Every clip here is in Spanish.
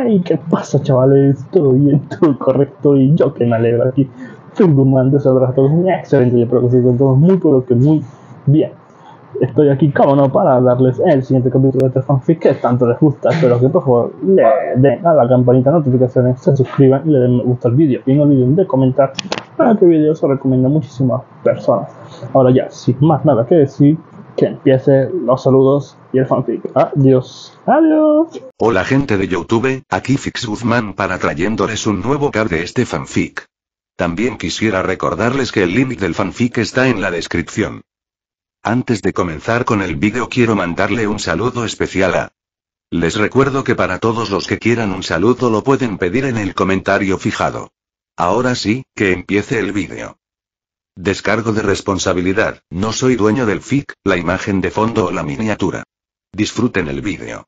¿Y qué pasa, chavales? ¿Todo bien? ¿Todo correcto? Y yo que me alegro aquí. Firmando ese abrazo. Un excelente. Yo creo que sí, con todos muy, pero que muy bien. Estoy aquí, como no, para darles el siguiente capítulo de este fanfic que tanto les gusta. Espero que por favor le den a la campanita de notificaciones, se suscriban y le den me gusta al vídeo. Y no olviden de comentar para que el vídeo se recomiende a muchísimas personas. Ahora ya, sin más nada que decir, que empiece los saludos y el fanfic. Adiós. Adiós. Hola gente de YouTube, aquí Fix Guzmán para trayéndoles un nuevo cap de este fanfic. También quisiera recordarles que el link del fanfic está en la descripción. Antes de comenzar con el vídeo quiero mandarle un saludo especial a... Les recuerdo que para todos los que quieran un saludo lo pueden pedir en el comentario fijado. Ahora sí, que empiece el vídeo. Descargo de responsabilidad, no soy dueño del fic, la imagen de fondo o la miniatura. Disfruten el vídeo.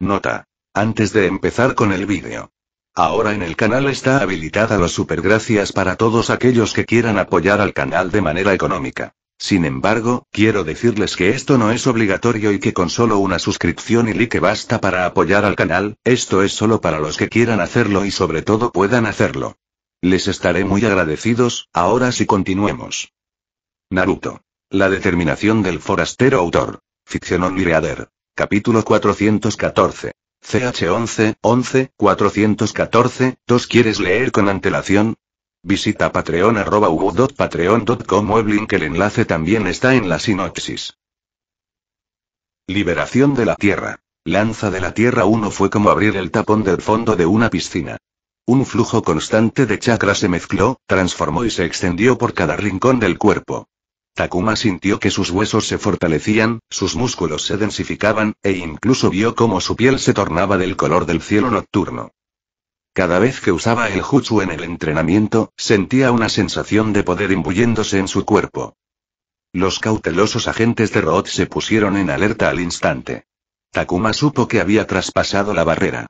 Nota. Antes de empezar con el vídeo. Ahora en el canal está habilitada los supergracias para todos aquellos que quieran apoyar al canal de manera económica. Sin embargo, quiero decirles que esto no es obligatorio y que con solo una suscripción y like basta para apoyar al canal, esto es solo para los que quieran hacerlo y sobre todo puedan hacerlo. Les estaré muy agradecidos. Ahora sí continuemos. Naruto. La determinación del forastero autor. Ficción on Leader. Capítulo 414. CH11, 414, ¿tos quieres leer con antelación? Visita Patreon @patreon.com o el link, el enlace también está en la sinopsis. Liberación de la Tierra. Lanza de la Tierra 1 fue como abrir el tapón del fondo de una piscina. Un flujo constante de chakra se mezcló, transformó y se extendió por cada rincón del cuerpo. Takuma sintió que sus huesos se fortalecían, sus músculos se densificaban, e incluso vio cómo su piel se tornaba del color del cielo nocturno. Cada vez que usaba el jutsu en el entrenamiento, sentía una sensación de poder imbuyéndose en su cuerpo. Los cautelosos agentes de Root se pusieron en alerta al instante. Takuma supo que había traspasado la barrera.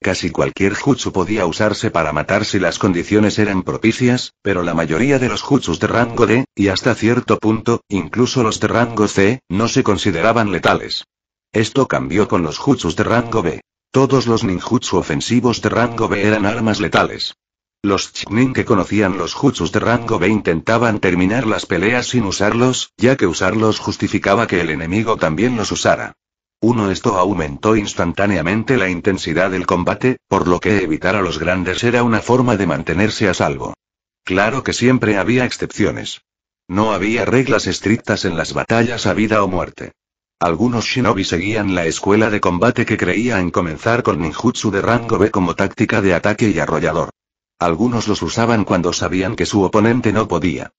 Casi cualquier jutsu podía usarse para matar si las condiciones eran propicias, pero la mayoría de los jutsus de rango D, y hasta cierto punto, incluso los de rango C, no se consideraban letales. Esto cambió con los jutsus de rango B. Todos los ninjutsu ofensivos de rango B eran armas letales. Los chunin que conocían los jutsus de rango B intentaban terminar las peleas sin usarlos, ya que usarlos justificaba que el enemigo también los usara. Esto aumentó instantáneamente la intensidad del combate, por lo que evitar a los grandes era una forma de mantenerse a salvo. Claro que siempre había excepciones. No había reglas estrictas en las batallas a vida o muerte. Algunos shinobi seguían la escuela de combate que creía en comenzar con ninjutsu de rango B como táctica de ataque y arrollador. Algunos los usaban cuando sabían que su oponente no podía.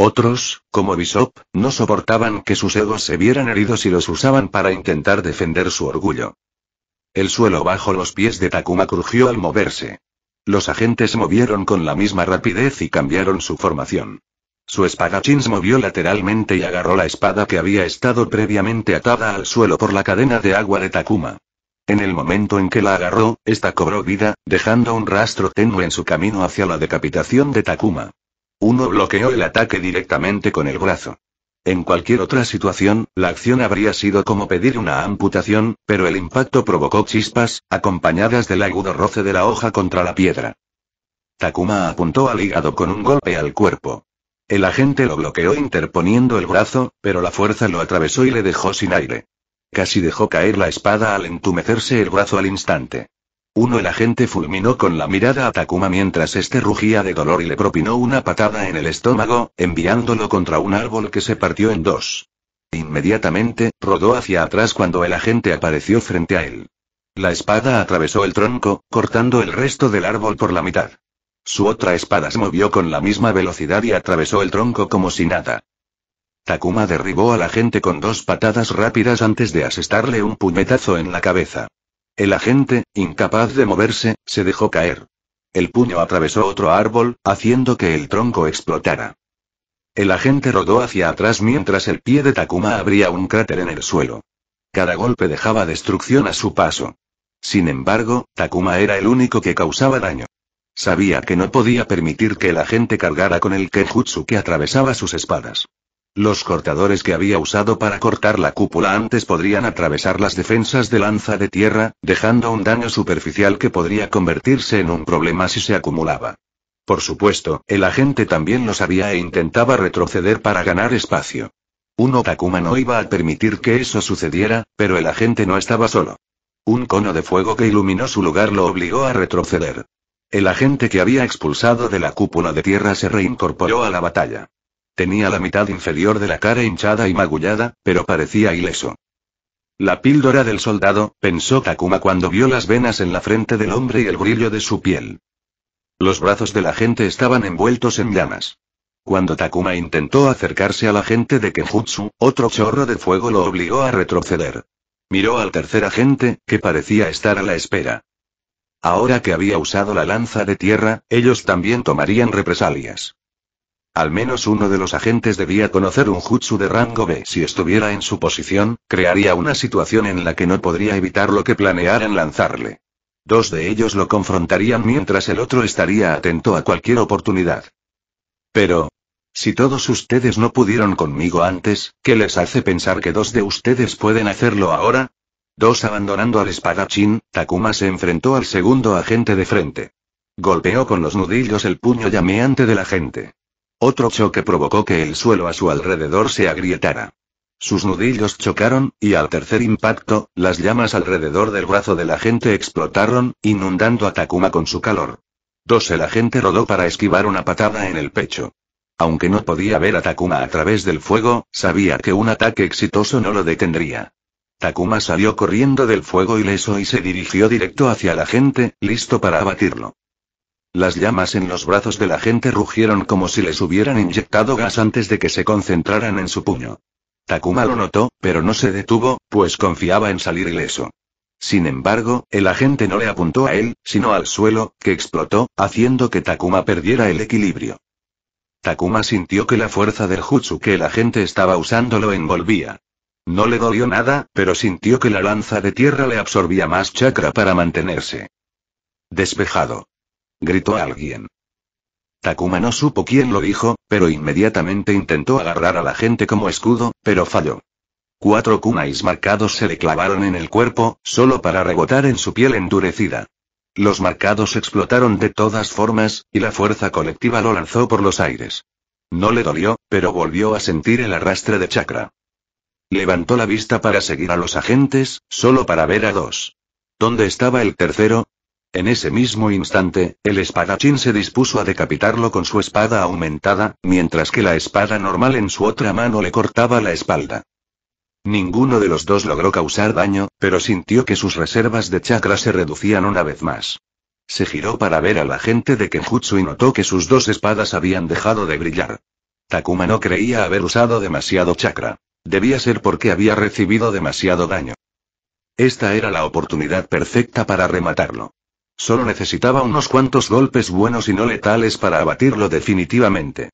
Otros, como Bishop, no soportaban que sus egos se vieran heridos y los usaban para intentar defender su orgullo. El suelo bajo los pies de Takuma crujió al moverse. Los agentes movieron con la misma rapidez y cambiaron su formación. Su espadachín se movió lateralmente y agarró la espada que había estado previamente atada al suelo por la cadena de agua de Takuma. En el momento en que la agarró, esta cobró vida, dejando un rastro tenue en su camino hacia la decapitación de Takuma. Bloqueó el ataque directamente con el brazo. En cualquier otra situación, la acción habría sido como pedir una amputación, pero el impacto provocó chispas, acompañadas del agudo roce de la hoja contra la piedra. Takuma apuntó al hígado con un golpe al cuerpo. El agente lo bloqueó interponiendo el brazo, pero la fuerza lo atravesó y le dejó sin aire. Casi dejó caer la espada al entumecerse el brazo al instante. El agente fulminó con la mirada a Takuma mientras este rugía de dolor y le propinó una patada en el estómago, enviándolo contra un árbol que se partió en dos. Inmediatamente, rodó hacia atrás cuando el agente apareció frente a él. La espada atravesó el tronco, cortando el resto del árbol por la mitad. Su otra espada se movió con la misma velocidad y atravesó el tronco como si nada. Takuma derribó al agente con dos patadas rápidas antes de asestarle un puñetazo en la cabeza. El agente, incapaz de moverse, se dejó caer. El puño atravesó otro árbol, haciendo que el tronco explotara. El agente rodó hacia atrás mientras el pie de Takuma abría un cráter en el suelo. Cada golpe dejaba destrucción a su paso. Sin embargo, Takuma era el único que causaba daño. Sabía que no podía permitir que el agente cargara con el kenjutsu que atravesaba sus espadas. Los cortadores que había usado para cortar la cúpula antes podrían atravesar las defensas de lanza de tierra, dejando un daño superficial que podría convertirse en un problema si se acumulaba. Por supuesto, el agente también lo sabía e intentaba retroceder para ganar espacio. Takuma no iba a permitir que eso sucediera, pero el agente no estaba solo. Un cono de fuego que iluminó su lugar lo obligó a retroceder. El agente que había expulsado de la cúpula de tierra se reincorporó a la batalla. Tenía la mitad inferior de la cara hinchada y magullada, pero parecía ileso. La píldora del soldado, pensó Takuma cuando vio las venas en la frente del hombre y el brillo de su piel. Los brazos del agente estaban envueltos en llamas. Cuando Takuma intentó acercarse al agente de Kenjutsu, otro chorro de fuego lo obligó a retroceder. Miró al tercer agente, que parecía estar a la espera. Ahora que había usado la lanza de tierra, ellos también tomarían represalias. Al menos uno de los agentes debía conocer un jutsu de rango B. Si estuviera en su posición, crearía una situación en la que no podría evitar lo que planearan lanzarle. Dos de ellos lo confrontarían mientras el otro estaría atento a cualquier oportunidad. Pero, si todos ustedes no pudieron conmigo antes, ¿qué les hace pensar que dos de ustedes pueden hacerlo ahora? Abandonando al espadachín, Takuma se enfrentó al segundo agente de frente. Golpeó con los nudillos el puño llameante del agente. Otro choque provocó que el suelo a su alrededor se agrietara. Sus nudillos chocaron, y al tercer impacto, las llamas alrededor del brazo del agente explotaron, inundando a Takuma con su calor. El agente rodó para esquivar una patada en el pecho. Aunque no podía ver a Takuma a través del fuego, sabía que un ataque exitoso no lo detendría. Takuma salió corriendo del fuego ileso y se dirigió directo hacia el agente, listo para abatirlo. Las llamas en los brazos del agente rugieron como si les hubieran inyectado gas antes de que se concentraran en su puño. Takuma lo notó, pero no se detuvo, pues confiaba en salir ileso. Sin embargo, el agente no le apuntó a él, sino al suelo, que explotó, haciendo que Takuma perdiera el equilibrio. Takuma sintió que la fuerza del jutsu que el agente estaba usando lo envolvía. No le dolió nada, pero sintió que la lanza de tierra le absorbía más chakra para mantenerse. Despejado. Gritó alguien. Takuma no supo quién lo dijo, pero inmediatamente intentó agarrar a la gente como escudo, pero falló. 4 kunais marcados se le clavaron en el cuerpo, solo para rebotar en su piel endurecida. Los marcados explotaron de todas formas, y la fuerza colectiva lo lanzó por los aires. No le dolió, pero volvió a sentir el arrastre de chakra. Levantó la vista para seguir a los agentes, solo para ver a 2. ¿Dónde estaba el tercero? En ese mismo instante, el espadachín se dispuso a decapitarlo con su espada aumentada, mientras que la espada normal en su otra mano le cortaba la espalda. Ninguno de los dos logró causar daño, pero sintió que sus reservas de chakra se reducían una vez más. Se giró para ver al agente de Kenjutsu y notó que sus 2 espadas habían dejado de brillar. Takuma no creía haber usado demasiado chakra. Debía ser porque había recibido demasiado daño. Esta era la oportunidad perfecta para rematarlo. Solo necesitaba unos cuantos golpes buenos y no letales para abatirlo definitivamente.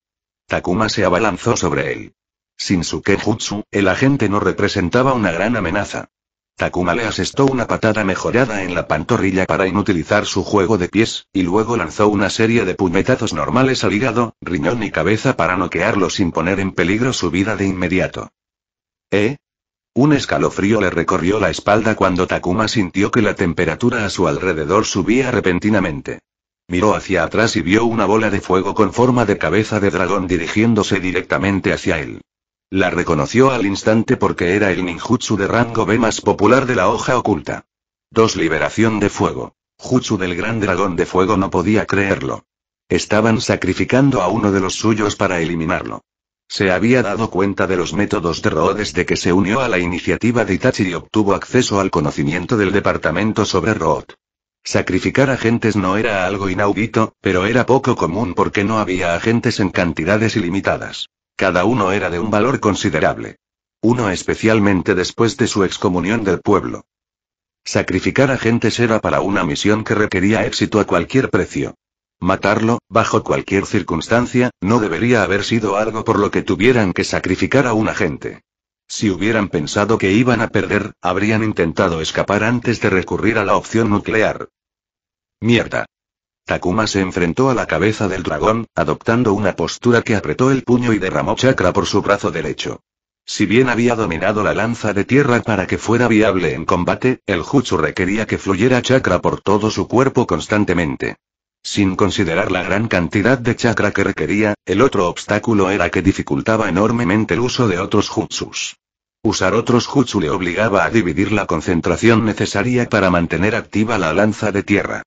Takuma se abalanzó sobre él. Sin su kenjutsu, el agente no representaba una gran amenaza. Takuma le asestó una patada mejorada en la pantorrilla para inutilizar su juego de pies, y luego lanzó una serie de puñetazos normales al hígado, riñón y cabeza para noquearlo sin poner en peligro su vida de inmediato. Un escalofrío le recorrió la espalda cuando Takuma sintió que la temperatura a su alrededor subía repentinamente. Miró hacia atrás y vio una bola de fuego con forma de cabeza de dragón dirigiéndose directamente hacia él. La reconoció al instante porque era el ninjutsu de rango B más popular de la hoja oculta. Liberación de fuego. Jutsu del gran dragón de fuego no podía creerlo. Estaban sacrificando a uno de los suyos para eliminarlo. Se había dado cuenta de los métodos de Rho desde que se unió a la iniciativa de Itachi y obtuvo acceso al conocimiento del departamento sobre Root. Sacrificar agentes no era algo inaudito, pero era poco común porque no había agentes en cantidades ilimitadas. Cada uno era de un valor considerable. Uno especialmente después de su excomunión del pueblo. Sacrificar agentes era para una misión que requería éxito a cualquier precio. Matarlo, bajo cualquier circunstancia, no debería haber sido algo por lo que tuvieran que sacrificar a un agente. Si hubieran pensado que iban a perder, habrían intentado escapar antes de recurrir a la opción nuclear. Mierda. Takuma se enfrentó a la cabeza del dragón, adoptando una postura que apretó el puño y derramó chakra por su brazo derecho. Si bien había dominado la lanza de tierra para que fuera viable en combate, el jutsu requería que fluyera chakra por todo su cuerpo constantemente. Sin considerar la gran cantidad de chakra que requería, el otro obstáculo era que dificultaba enormemente el uso de otros jutsus. Usar otros jutsu le obligaba a dividir la concentración necesaria para mantener activa la lanza de tierra.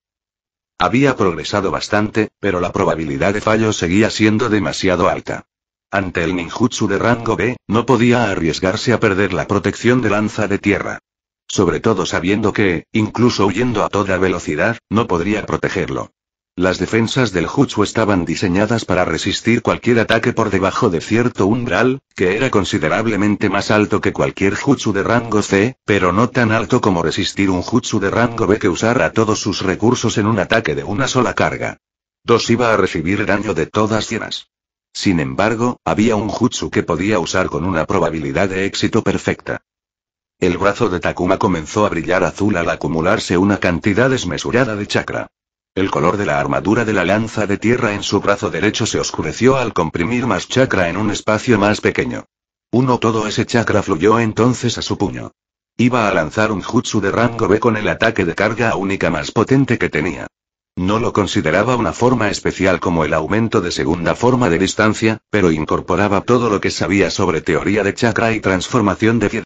Había progresado bastante, pero la probabilidad de fallo seguía siendo demasiado alta. Ante el ninjutsu de rango B, no podía arriesgarse a perder la protección de lanza de tierra. Sobre todo sabiendo que, incluso huyendo a toda velocidad, no podría protegerlo. Las defensas del jutsu estaban diseñadas para resistir cualquier ataque por debajo de cierto umbral, que era considerablemente más alto que cualquier jutsu de rango C, pero no tan alto como resistir un jutsu de rango B que usara todos sus recursos en un ataque de una sola carga. 2 iba a recibir daño de todas llenas. Sin embargo, había un jutsu que podía usar con una probabilidad de éxito perfecta. El brazo de Takuma comenzó a brillar azul al acumularse una cantidad desmesurada de chakra. El color de la armadura de la lanza de tierra en su brazo derecho se oscureció al comprimir más chakra en un espacio más pequeño. Todo ese chakra fluyó entonces a su puño. Iba a lanzar un jutsu de rango B con el ataque de carga única más potente que tenía. No lo consideraba una forma especial como el aumento de segunda forma de distancia, pero incorporaba todo lo que sabía sobre teoría de chakra y transformación de 10.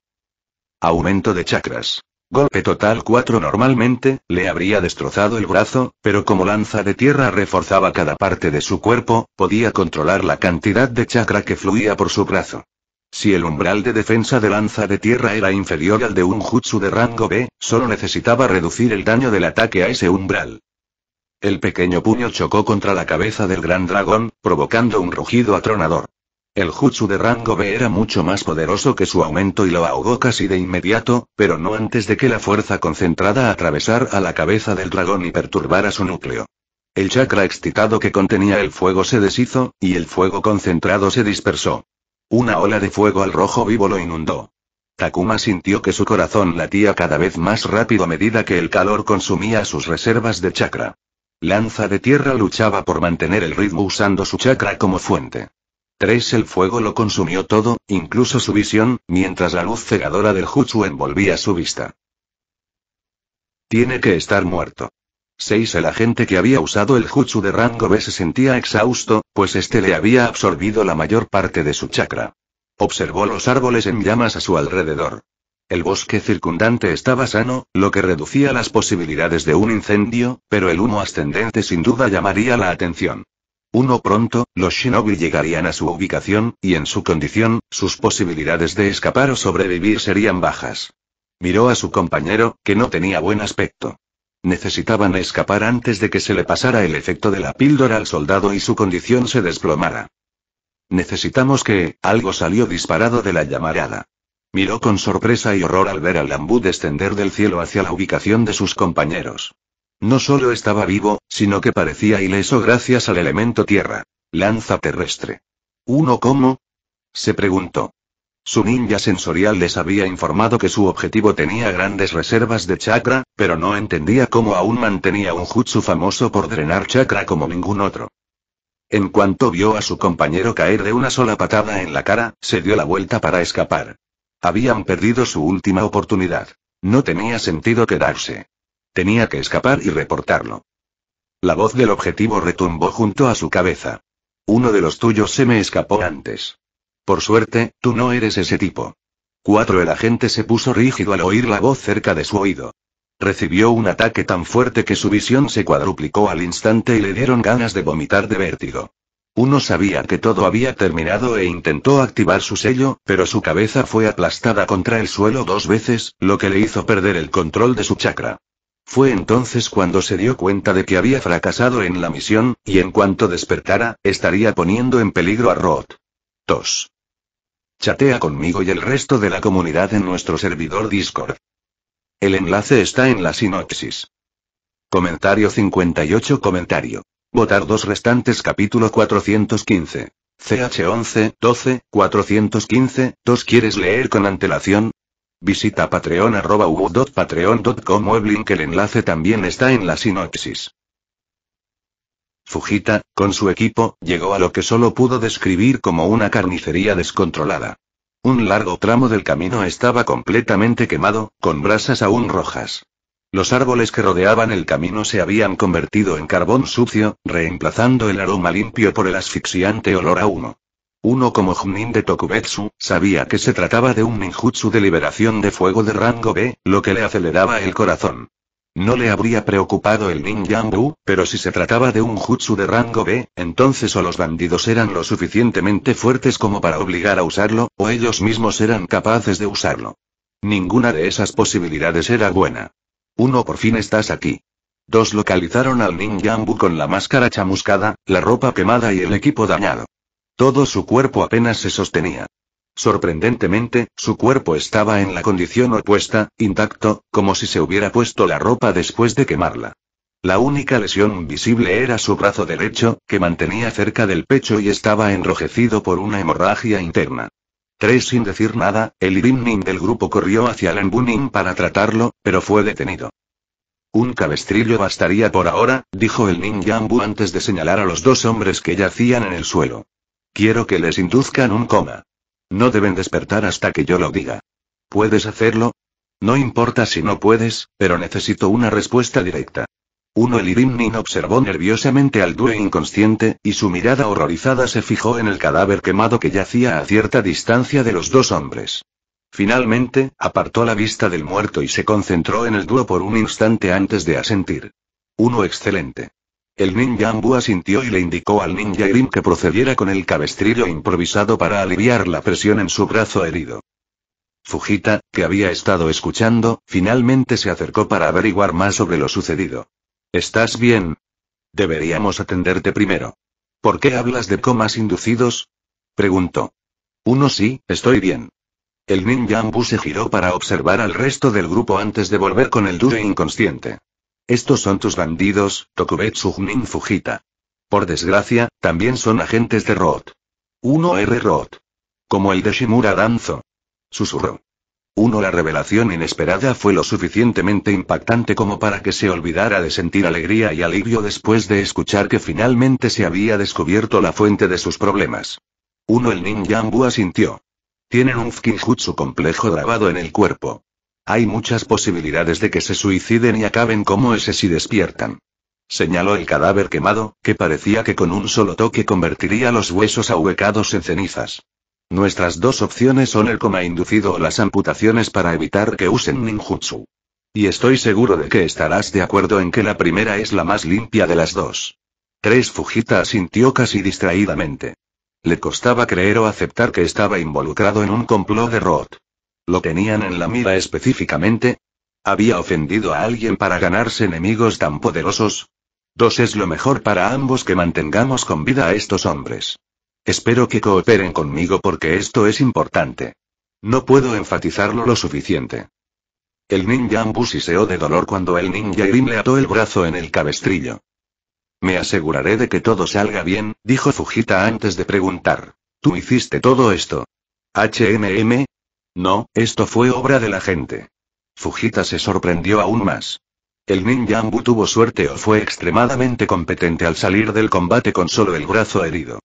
Aumento de chakras. Golpe total 4 normalmente, le habría destrozado el brazo, pero como lanza de tierra reforzaba cada parte de su cuerpo, podía controlar la cantidad de chakra que fluía por su brazo. Si el umbral de defensa de lanza de tierra era inferior al de un jutsu de rango B, solo necesitaba reducir el daño del ataque a ese umbral. El pequeño puño chocó contra la cabeza del gran dragón, provocando un rugido atronador. El jutsu de rango B era mucho más poderoso que su aumento y lo ahogó casi de inmediato, pero no antes de que la fuerza concentrada atravesara a la cabeza del dragón y perturbara su núcleo. El chakra excitado que contenía el fuego se deshizo, y el fuego concentrado se dispersó. Una ola de fuego al rojo vivo lo inundó. Takuma sintió que su corazón latía cada vez más rápido a medida que el calor consumía sus reservas de chakra. Lanza de tierra luchaba por mantener el ritmo usando su chakra como fuente. El fuego lo consumió todo, incluso su visión, mientras la luz cegadora del jutsu envolvía su vista. Tiene que estar muerto. 6. El agente que había usado el jutsu de rango B se sentía exhausto, pues este le había absorbido la mayor parte de su chakra. Observó los árboles en llamas a su alrededor. El bosque circundante estaba sano, lo que reducía las posibilidades de un incendio, pero el humo ascendente sin duda llamaría la atención. Pronto, los shinobi llegarían a su ubicación, y en su condición, sus posibilidades de escapar o sobrevivir serían bajas. Miró a su compañero, que no tenía buen aspecto. Necesitaban escapar antes de que se le pasara el efecto de la píldora al soldado y su condición se desplomara. Necesitamos que, algo salió disparado de la llamarada. Miró con sorpresa y horror al ver al bambú descender del cielo hacia la ubicación de sus compañeros. No solo estaba vivo, sino que parecía ileso gracias al elemento tierra. Lanza terrestre. ¿Cómo? Se preguntó. Su ninja sensorial les había informado que su objetivo tenía grandes reservas de chakra, pero no entendía cómo aún mantenía un jutsu famoso por drenar chakra como ningún otro. En cuanto vio a su compañero caer de una sola patada en la cara, se dio la vuelta para escapar. Habían perdido su última oportunidad. No tenía sentido quedarse. Tenía que escapar y reportarlo. La voz del objetivo retumbó junto a su cabeza. Uno de los tuyos se me escapó antes. Por suerte, tú no eres ese tipo. 4. El agente se puso rígido al oír la voz cerca de su oído. Recibió un ataque tan fuerte que su visión se cuadruplicó al instante y le dieron ganas de vomitar de vértigo. Sabía que todo había terminado e intentó activar su sello, pero su cabeza fue aplastada contra el suelo 2 veces, lo que le hizo perder el control de su chakra. Fue entonces cuando se dio cuenta de que había fracasado en la misión, y en cuanto despertara, estaría poniendo en peligro a Roth. 2. Chatea conmigo y el resto de la comunidad en nuestro servidor Discord. El enlace está en la sinopsis. Comentario 58. Votar 2 restantes capítulo 415. CH11, 12, 415, 2. ¿Quieres leer con antelación? Visita patreon.patreon.com o el link. El enlace también está en la sinopsis. Fujita, con su equipo, llegó a lo que solo pudo describir como una carnicería descontrolada. Un largo tramo del camino estaba completamente quemado, con brasas aún rojas. Los árboles que rodeaban el camino se habían convertido en carbón sucio, reemplazando el aroma limpio por el asfixiante olor a humo. Uno como Junin de Tokubetsu, sabía que se trataba de un ninjutsu de liberación de fuego de rango B, lo que le aceleraba el corazón. No le habría preocupado el ninjambu, pero si se trataba de un jutsu de rango B, entonces o los bandidos eran lo suficientemente fuertes como para obligar a usarlo, o ellos mismos eran capaces de usarlo. Ninguna de esas posibilidades era buena. 1. Por fin estás aquí. 2. Localizaron al ninjambu con la máscara chamuscada, la ropa quemada y el equipo dañado. Todo su cuerpo apenas se sostenía. Sorprendentemente, su cuerpo estaba en la condición opuesta, intacto, como si se hubiera puesto la ropa después de quemarla. La única lesión visible era su brazo derecho, que mantenía cerca del pecho y estaba enrojecido por una hemorragia interna. 3. Sin decir nada, el Irin-nin del grupo corrió hacia el Anbu-nin para tratarlo, pero fue detenido. Un cabestrillo bastaría por ahora, dijo el ninjambu antes de señalar a los 2 hombres que yacían en el suelo. Quiero que les induzcan un coma. No deben despertar hasta que yo lo diga. ¿Puedes hacerlo? No importa si no puedes, pero necesito una respuesta directa. 1. El Irin-nin observó nerviosamente al dúo inconsciente, y su mirada horrorizada se fijó en el cadáver quemado que yacía a cierta distancia de los 2 hombres. Finalmente, apartó la vista del muerto y se concentró en el dúo por un instante antes de asentir. 1. Excelente. El ninjambu asintió y le indicó al ninja Irin que procediera con el cabestrillo improvisado para aliviar la presión en su brazo herido. Fujita, que había estado escuchando, finalmente se acercó para averiguar más sobre lo sucedido. ¿Estás bien? Deberíamos atenderte primero. ¿Por qué hablas de comas inducidos? Preguntó. 1. Sí, estoy bien. El ninjambu se giró para observar al resto del grupo antes de volver con el dúo inconsciente. Estos son tus bandidos, Tokubetsu Junin Fujita. Por desgracia, también son agentes de Root. 1. R. Root. Como el de Shimura Danzo. Susurró. 1. La revelación inesperada fue lo suficientemente impactante como para que se olvidara de sentir alegría y alivio después de escuchar que finalmente se había descubierto la fuente de sus problemas. 1. El ninjambu asintió. Tienen un fukinjutsu complejo grabado en el cuerpo. Hay muchas posibilidades de que se suiciden y acaben como ese si despiertan. Señaló el cadáver quemado, que parecía que con un solo toque convertiría los huesos ahuecados en cenizas. Nuestras 2 opciones son el coma inducido o las amputaciones para evitar que usen ninjutsu. Y estoy seguro de que estarás de acuerdo en que la primera es la más limpia de las 2. 3. Fujita asintió casi distraídamente. Le costaba creer o aceptar que estaba involucrado en un complot de Root. ¿Lo tenían en la mira específicamente? ¿Había ofendido a alguien para ganarse enemigos tan poderosos? 2. Es lo mejor para ambos que mantengamos con vida a estos hombres. Espero que cooperen conmigo porque esto es importante. No puedo enfatizarlo lo suficiente. El ninjambu siseó de dolor cuando el ninja Irin le ató el brazo en el cabestrillo. Me aseguraré de que todo salga bien, dijo Fujita antes de preguntar. ¿Tú hiciste todo esto? ¿HMM? No, esto fue obra de la gente. Fujita se sorprendió aún más. El ninjambu tuvo suerte o fue extremadamente competente al salir del combate con solo el brazo herido.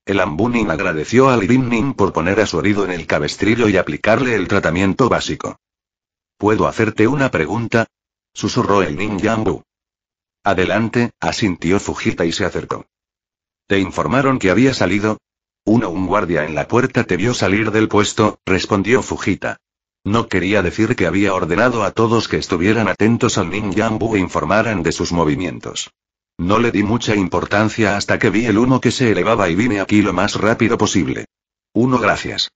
El Anbu-nin agradeció al Irin-nin por poner a su herido en el cabestrillo y aplicarle el tratamiento básico. ¿Puedo hacerte una pregunta? Susurró el ninjambu. Adelante, asintió Fujita y se acercó. ¿Te informaron que había salido? Un guardia en la puerta te vio salir del puesto, respondió Fujita. No quería decir que había ordenado a todos que estuvieran atentos al ninjambu e informaran de sus movimientos. No le di mucha importancia hasta que vi el humo que se elevaba y vine aquí lo más rápido posible. Gracias.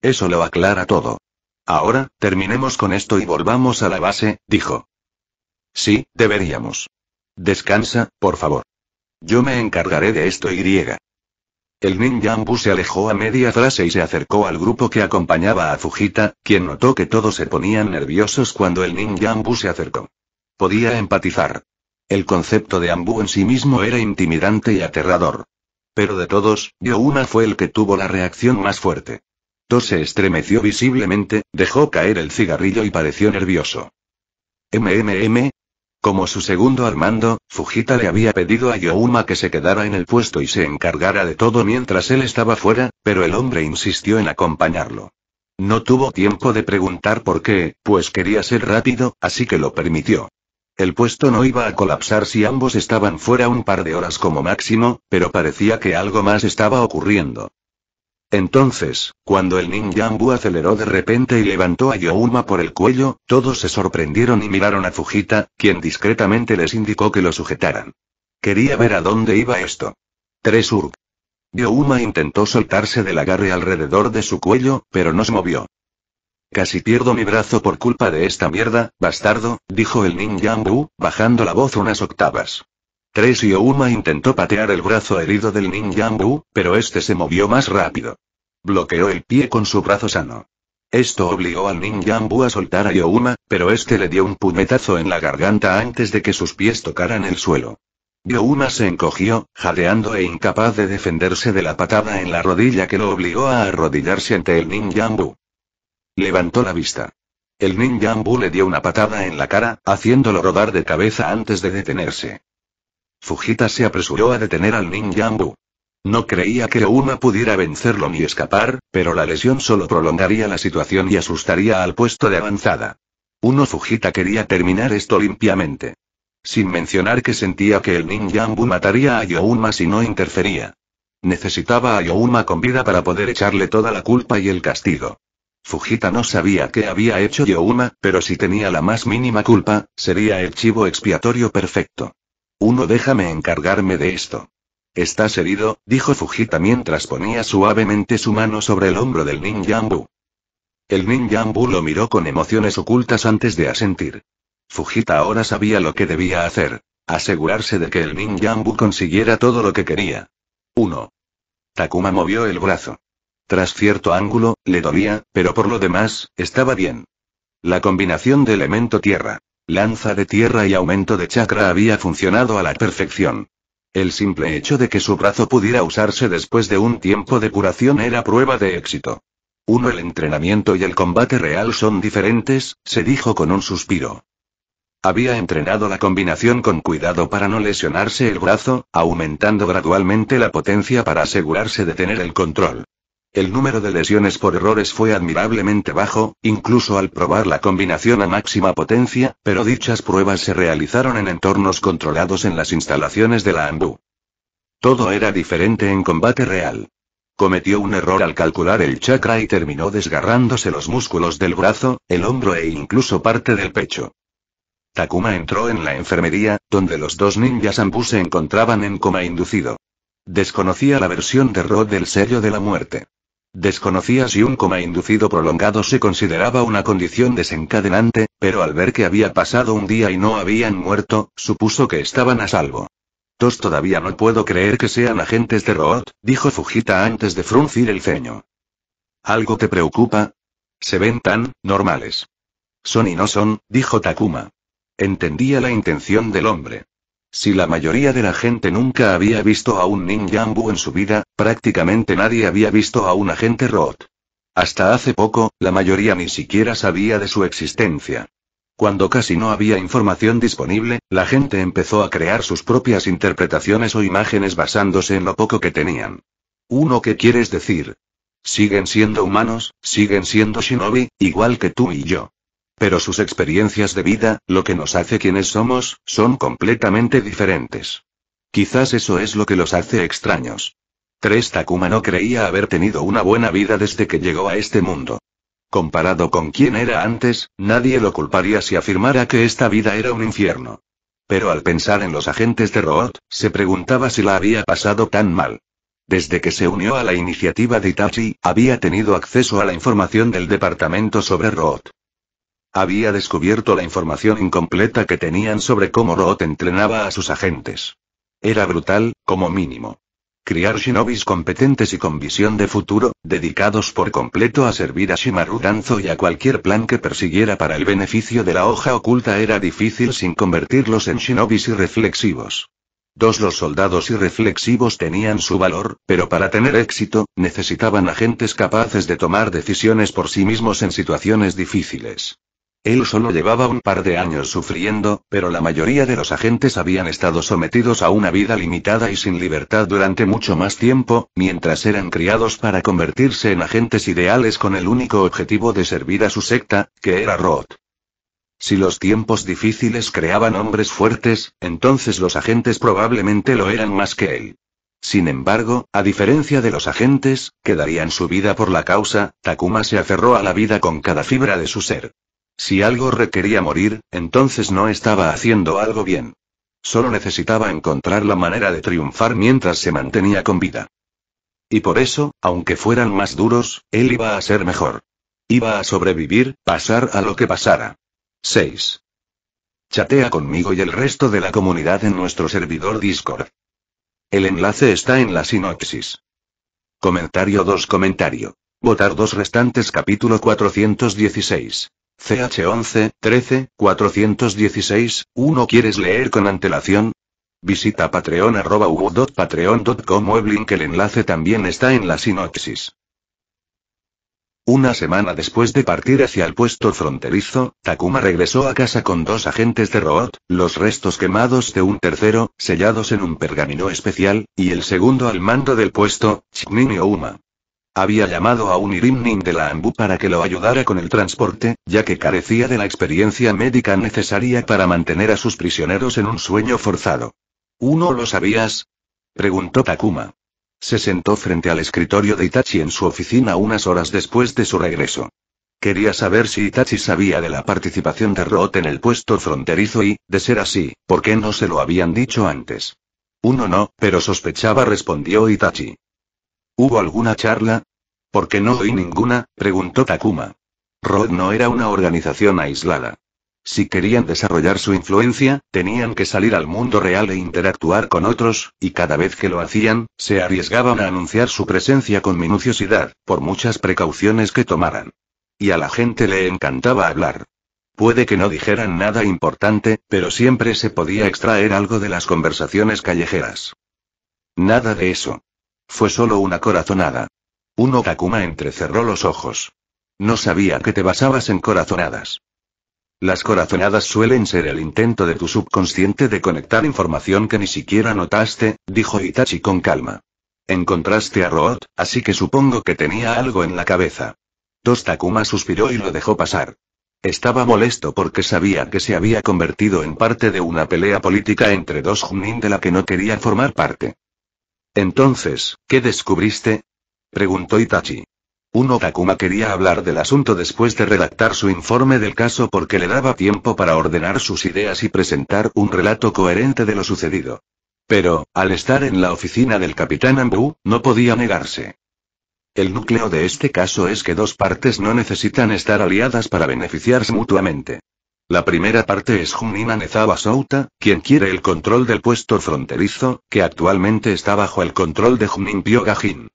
Eso lo aclara todo. Ahora, terminemos con esto y volvamos a la base, dijo. Sí, deberíamos. Descansa, por favor. Yo me encargaré de esto y. El ninjambu se alejó a media frase y se acercó al grupo que acompañaba a Fujita, quien notó que todos se ponían nerviosos cuando el ninjambu se acercó. Podía empatizar. El concepto de Anbu en sí mismo era intimidante y aterrador. Pero de todos, Youna fue el que tuvo la reacción más fuerte. Se estremeció visiblemente, dejó caer el cigarrillo y pareció nervioso. Como su segundo al mando, Fujita le había pedido a Youma que se quedara en el puesto y se encargara de todo mientras él estaba fuera, pero el hombre insistió en acompañarlo. No tuvo tiempo de preguntar por qué, pues quería ser rápido, así que lo permitió. El puesto no iba a colapsar si ambos estaban fuera un par de horas como máximo, pero parecía que algo más estaba ocurriendo. Entonces, cuando el ninjambu aceleró de repente y levantó a Youma por el cuello, todos se sorprendieron y miraron a Fujita, quien discretamente les indicó que lo sujetaran. Quería ver a dónde iba esto. 3 Urk. Youma intentó soltarse del agarre alrededor de su cuello, pero no se movió. Casi pierdo mi brazo por culpa de esta mierda, bastardo, dijo el ninjambu, bajando la voz unas octavas. 3 Youma intentó patear el brazo herido del ninjambu, pero este se movió más rápido. Bloqueó el pie con su brazo sano. Esto obligó al ninjambu a soltar a Youma, pero este le dio un puñetazo en la garganta antes de que sus pies tocaran el suelo. Youma se encogió, jadeando e incapaz de defenderse de la patada en la rodilla que lo obligó a arrodillarse ante el ninjambu. Levantó la vista. El ninjambu le dio una patada en la cara, haciéndolo rodar de cabeza antes de detenerse. Fujita se apresuró a detener al ninjambu. No creía que Youma pudiera vencerlo ni escapar, pero la lesión solo prolongaría la situación y asustaría al puesto de avanzada. Fujita quería terminar esto limpiamente. Sin mencionar que sentía que el ninjambu mataría a Youma si no interfería. Necesitaba a Youma con vida para poder echarle toda la culpa y el castigo. Fujita no sabía qué había hecho Youma, pero si tenía la más mínima culpa, sería el chivo expiatorio perfecto. Déjame encargarme de esto. ¿Estás herido?, dijo Fujita mientras ponía suavemente su mano sobre el hombro del ninjambu. El ninjambu lo miró con emociones ocultas antes de asentir. Fujita ahora sabía lo que debía hacer: asegurarse de que el ninjambu consiguiera todo lo que quería. 1. Takuma movió el brazo. Tras cierto ángulo, le dolía, pero por lo demás, estaba bien. La combinación de elemento tierra, lanza de tierra y aumento de chakra había funcionado a la perfección. El simple hecho de que su brazo pudiera usarse después de un tiempo de curación era prueba de éxito. El entrenamiento y el combate real son diferentes, se dijo con un suspiro. Había entrenado la combinación con cuidado para no lesionarse el brazo, aumentando gradualmente la potencia para asegurarse de tener el control. El número de lesiones por errores fue admirablemente bajo, incluso al probar la combinación a máxima potencia, pero dichas pruebas se realizaron en entornos controlados en las instalaciones de la ANBU. Todo era diferente en combate real. Cometió un error al calcular el chakra y terminó desgarrándose los músculos del brazo, el hombro e incluso parte del pecho. Takuma entró en la enfermería, donde los 2 ninjas ANBU se encontraban en coma inducido. Desconocía la versión de Rod del sello de la muerte. Desconocía si un coma inducido prolongado se consideraba una condición desencadenante, pero al ver que había pasado un día y no habían muerto, supuso que estaban a salvo. Todavía no puedo creer que sean agentes de Root, dijo Fujita antes de fruncir el ceño. ¿Algo te preocupa? Se ven tan normales. Son y no son, dijo Takuma. Entendía la intención del hombre. Si la mayoría de la gente nunca había visto a un ninjambu en su vida, prácticamente nadie había visto a un agente Root. Hasta hace poco, la mayoría ni siquiera sabía de su existencia. Cuando casi no había información disponible, la gente empezó a crear sus propias interpretaciones o imágenes basándose en lo poco que tenían. ¿Qué quieres decir? Siguen siendo humanos, siguen siendo shinobi, igual que tú y yo. Pero sus experiencias de vida, lo que nos hace quienes somos, son completamente diferentes. Quizás eso es lo que los hace extraños. Takuma no creía haber tenido una buena vida desde que llegó a este mundo. Comparado con quien era antes, nadie lo culparía si afirmara que esta vida era un infierno. Pero al pensar en los agentes de Root, se preguntaba si la había pasado tan mal. Desde que se unió a la iniciativa de Itachi, había tenido acceso a la información del departamento sobre Root. Había descubierto la información incompleta que tenían sobre cómo Root entrenaba a sus agentes. Era brutal, como mínimo. Criar shinobis competentes y con visión de futuro, dedicados por completo a servir a Shimaru Danzo y a cualquier plan que persiguiera para el beneficio de la hoja oculta era difícil sin convertirlos en shinobis irreflexivos. Los soldados irreflexivos tenían su valor, pero para tener éxito, necesitaban agentes capaces de tomar decisiones por sí mismos en situaciones difíciles. Él solo llevaba un par de años sufriendo, pero la mayoría de los agentes habían estado sometidos a una vida limitada y sin libertad durante mucho más tiempo, mientras eran criados para convertirse en agentes ideales con el único objetivo de servir a su secta, que era Roth. Si los tiempos difíciles creaban hombres fuertes, entonces los agentes probablemente lo eran más que él. Sin embargo, a diferencia de los agentes, que darían su vida por la causa, Takuma se aferró a la vida con cada fibra de su ser. Si algo requería morir, entonces no estaba haciendo algo bien. Solo necesitaba encontrar la manera de triunfar mientras se mantenía con vida. Y por eso, aunque fueran más duros, él iba a ser mejor. Iba a sobrevivir, pasar a lo que pasara. 6. Chatea conmigo y el resto de la comunidad en nuestro servidor Discord. El enlace está en la sinopsis. Comentario 2. Votar 2 restantes capítulo 416. CH11, 13, 416, 1. ¿Quieres leer con antelación? Visita patreon.patreon.com o el link, el enlace también está en la sinopsis. Una semana después de partir hacia el puesto fronterizo, Takuma regresó a casa con 2 agentes de Roth, los restos quemados de un tercero, sellados en un pergamino especial, y el segundo al mando del puesto, Shinin Ouma. Había llamado a un Irimnin de la Anbu para que lo ayudara con el transporte, ya que carecía de la experiencia médica necesaria para mantener a sus prisioneros en un sueño forzado. ¿Uno lo sabías?, preguntó Takuma. Se sentó frente al escritorio de Itachi en su oficina unas horas después de su regreso. Quería saber si Itachi sabía de la participación de Roth en el puesto fronterizo y, de ser así, ¿por qué no se lo habían dicho antes? Uno no, pero sospechaba, respondió Itachi. ¿Hubo alguna charla? ¿Por qué no oí ninguna?, preguntó Takuma. Roth no era una organización aislada. Si querían desarrollar su influencia, tenían que salir al mundo real e interactuar con otros, y cada vez que lo hacían, se arriesgaban a anunciar su presencia con minuciosidad, por muchas precauciones que tomaran. Y a la gente le encantaba hablar. Puede que no dijeran nada importante, pero siempre se podía extraer algo de las conversaciones callejeras. Nada de eso. Fue solo una corazonada. Takuma entrecerró los ojos. No sabía que te basabas en corazonadas. Las corazonadas suelen ser el intento de tu subconsciente de conectar información que ni siquiera notaste, dijo Itachi con calma. Encontraste a Roth, así que supongo que tenía algo en la cabeza. Takuma suspiró y lo dejó pasar. Estaba molesto porque sabía que se había convertido en parte de una pelea política entre 2 Chunin de la que no quería formar parte. Entonces, ¿qué descubriste?, preguntó Itachi. Takuma quería hablar del asunto después de redactar su informe del caso porque le daba tiempo para ordenar sus ideas y presentar un relato coherente de lo sucedido. Pero, al estar en la oficina del capitán Anbu, no podía negarse. El núcleo de este caso es que 2 partes no necesitan estar aliadas para beneficiarse mutuamente. La primera parte es Junin Anezawa Souta, quien quiere el control del puesto fronterizo, que actualmente está bajo el control de Junin Pyogajin.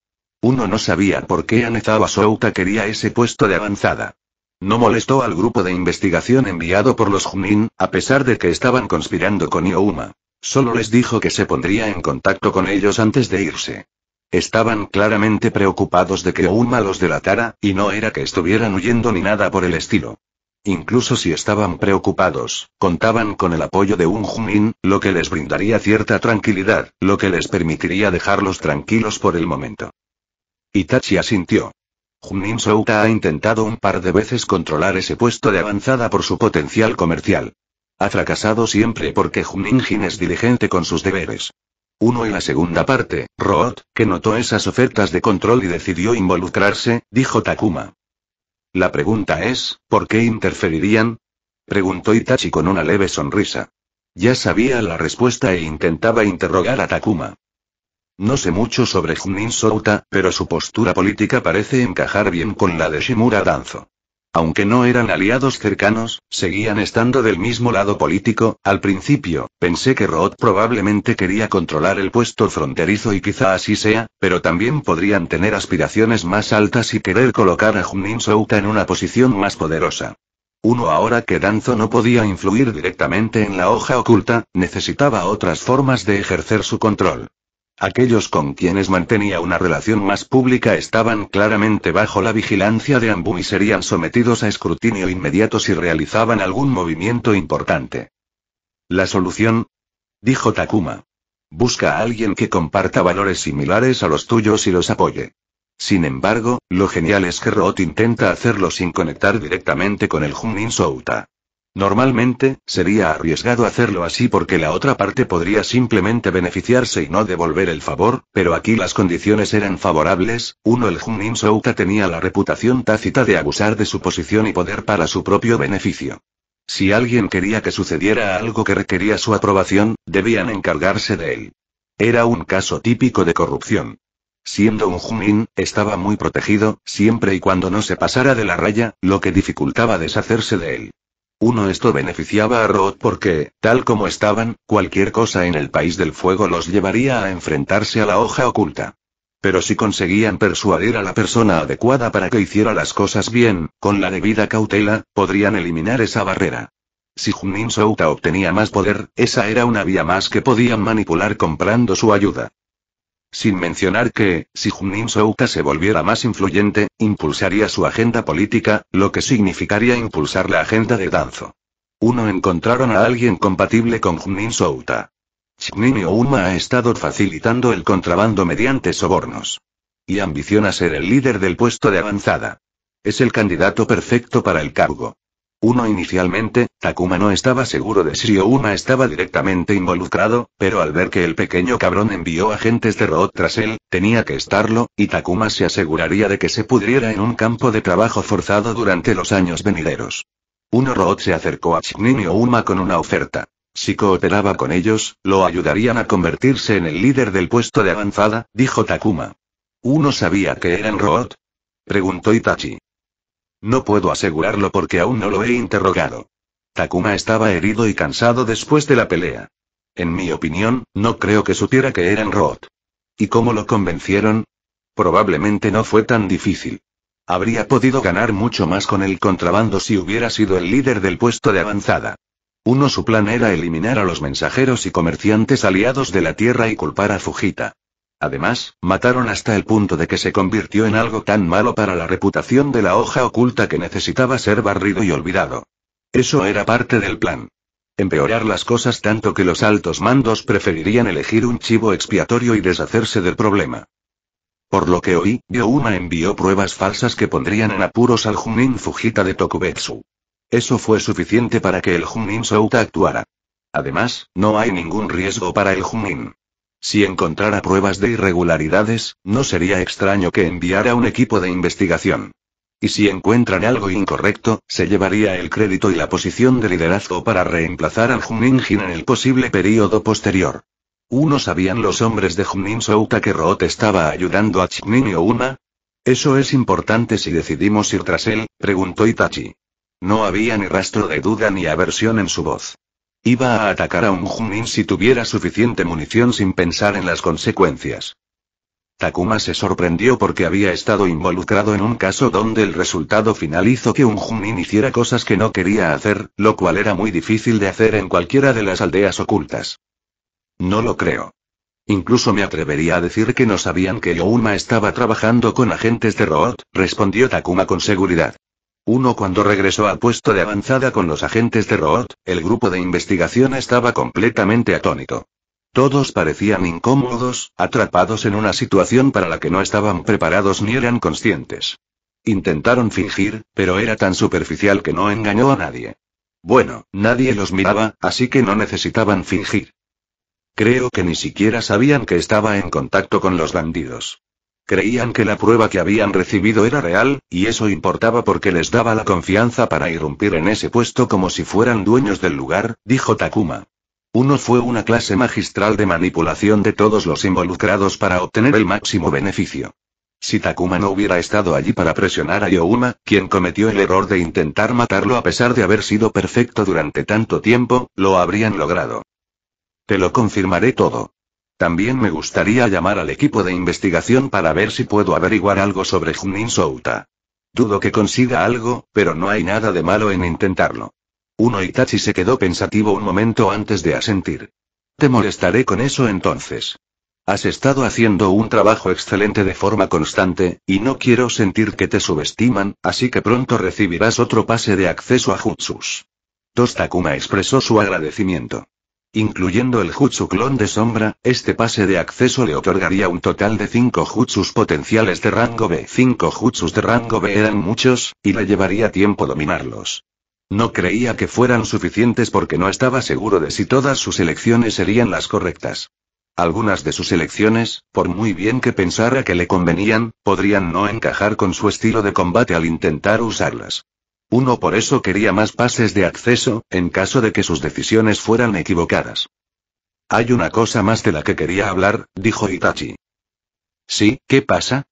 No sabía por qué Anezawa Souta quería ese puesto de avanzada. No molestó al grupo de investigación enviado por los Junin, a pesar de que estaban conspirando con Iouma. Solo les dijo que se pondría en contacto con ellos antes de irse. Estaban claramente preocupados de que Iouma los delatara, y no era que estuvieran huyendo ni nada por el estilo. Incluso si estaban preocupados, contaban con el apoyo de un Junin, lo que les brindaría cierta tranquilidad, lo que les permitiría dejarlos tranquilos por el momento. Itachi asintió. Junin Souta ha intentado un par de veces controlar ese puesto de avanzada por su potencial comercial. Ha fracasado siempre porque Junin Jin es diligente con sus deberes. Y la segunda parte, Roth, que notó esas ofertas de control y decidió involucrarse, dijo Takuma. La pregunta es, ¿por qué interferirían?, preguntó Itachi con una leve sonrisa. Ya sabía la respuesta e intentaba interrogar a Takuma. No sé mucho sobre Junin Souta, pero su postura política parece encajar bien con la de Shimura Danzo. Aunque no eran aliados cercanos, seguían estando del mismo lado político. Al principio, pensé que Roth probablemente quería controlar el puesto fronterizo y quizá así sea, pero también podrían tener aspiraciones más altas y querer colocar a Junin Souta en una posición más poderosa. Ahora que Danzo no podía influir directamente en la hoja oculta, necesitaba otras formas de ejercer su control. Aquellos con quienes mantenía una relación más pública estaban claramente bajo la vigilancia de Anbu y serían sometidos a escrutinio inmediato si realizaban algún movimiento importante. ¿La solución? Dijo Takuma. Busca a alguien que comparta valores similares a los tuyos y los apoye. Sin embargo, lo genial es que Root intenta hacerlo sin conectar directamente con el Junin Souta. Normalmente, sería arriesgado hacerlo así porque la otra parte podría simplemente beneficiarse y no devolver el favor, pero aquí las condiciones eran favorables. El Junin Souta tenía la reputación tácita de abusar de su posición y poder para su propio beneficio. Si alguien quería que sucediera algo que requería su aprobación, debían encargarse de él. Era un caso típico de corrupción. Siendo un Junin, estaba muy protegido, siempre y cuando no se pasara de la raya, lo que dificultaba deshacerse de él. Esto beneficiaba a Root porque, tal como estaban, cualquier cosa en el País del Fuego los llevaría a enfrentarse a la hoja oculta. Pero si conseguían persuadir a la persona adecuada para que hiciera las cosas bien, con la debida cautela, podrían eliminar esa barrera. Si Junin Souta obtenía más poder, esa era una vía más que podían manipular comprando su ayuda. Sin mencionar que, si Junin Souta se volviera más influyente, impulsaría su agenda política, lo que significaría impulsar la agenda de Danzo. Encontraron a alguien compatible con Junin Souta. Shinin Ouma ha estado facilitando el contrabando mediante sobornos. Y ambiciona ser el líder del puesto de avanzada. Es el candidato perfecto para el cargo. Inicialmente, Takuma no estaba seguro de si Ouma estaba directamente involucrado, pero al ver que el pequeño cabrón envió agentes de Root tras él, tenía que estarlo, y Takuma se aseguraría de que se pudriera en un campo de trabajo forzado durante los años venideros. Root se acercó a Shinin Ouma con una oferta. Si cooperaba con ellos, lo ayudarían a convertirse en el líder del puesto de avanzada, dijo Takuma. ¿Sabía que eran Root? Preguntó Itachi. No puedo asegurarlo porque aún no lo he interrogado. Takuma estaba herido y cansado después de la pelea. En mi opinión, no creo que supiera que eran Root. ¿Y cómo lo convencieron? Probablemente no fue tan difícil. Habría podido ganar mucho más con el contrabando si hubiera sido el líder del puesto de avanzada. Su plan era eliminar a los mensajeros y comerciantes aliados de la Tierra y culpar a Fujita. Además, mataron hasta el punto de que se convirtió en algo tan malo para la reputación de la hoja oculta que necesitaba ser barrido y olvidado. Eso era parte del plan. Empeorar las cosas tanto que los altos mandos preferirían elegir un chivo expiatorio y deshacerse del problema. Por lo que oí, Youma envió pruebas falsas que pondrían en apuros al Junin Fujita de Tokubetsu. Eso fue suficiente para que el Junin Souta actuara. Además, no hay ningún riesgo para el Junin. Si encontrara pruebas de irregularidades, no sería extraño que enviara un equipo de investigación. Y si encuentran algo incorrecto, se llevaría el crédito y la posición de liderazgo para reemplazar al Junin Jin en el posible período posterior. ¿Sabían los hombres de Junin Souta que Root estaba ayudando a Shinin Ouma? Eso es importante si decidimos ir tras él, preguntó Itachi. No había ni rastro de duda ni aversión en su voz. Iba a atacar a un Junin si tuviera suficiente munición sin pensar en las consecuencias. Takuma se sorprendió porque había estado involucrado en un caso donde el resultado final hizo que un Junin hiciera cosas que no quería hacer, lo cual era muy difícil de hacer en cualquiera de las aldeas ocultas. No lo creo. Incluso me atrevería a decir que no sabían que Youma estaba trabajando con agentes de Root, respondió Takuma con seguridad. Cuando regresó al puesto de avanzada con los agentes de Root, el grupo de investigación estaba completamente atónito. Todos parecían incómodos, atrapados en una situación para la que no estaban preparados ni eran conscientes. Intentaron fingir, pero era tan superficial que no engañó a nadie. Bueno, nadie los miraba, así que no necesitaban fingir. Creo que ni siquiera sabían que estaba en contacto con los bandidos. Creían que la prueba que habían recibido era real, y eso importaba porque les daba la confianza para irrumpir en ese puesto como si fueran dueños del lugar, dijo Takuma. Fue una clase magistral de manipulación de todos los involucrados para obtener el máximo beneficio. Si Takuma no hubiera estado allí para presionar a Youma, quien cometió el error de intentar matarlo a pesar de haber sido perfecto durante tanto tiempo, lo habrían logrado. Te lo confirmaré todo. También me gustaría llamar al equipo de investigación para ver si puedo averiguar algo sobre Junin Souta. Dudo que consiga algo, pero no hay nada de malo en intentarlo. Itachi se quedó pensativo un momento antes de asentir. Te molestaré con eso entonces. Has estado haciendo un trabajo excelente de forma constante, y no quiero sentir que te subestiman, así que pronto recibirás otro pase de acceso a Jutsus. Takuma expresó su agradecimiento. Incluyendo el Jutsu clon de sombra, este pase de acceso le otorgaría un total de 5 Jutsus potenciales de rango B. 5 Jutsus de rango B eran muchos, y le llevaría tiempo dominarlos. No creía que fueran suficientes porque no estaba seguro de si todas sus elecciones serían las correctas. Algunas de sus elecciones, por muy bien que pensara que le convenían, podrían no encajar con su estilo de combate al intentar usarlas. Por eso quería más pases de acceso, en caso de que sus decisiones fueran equivocadas. Hay una cosa más de la que quería hablar, dijo Itachi. ¿Sí? ¿Qué pasa?,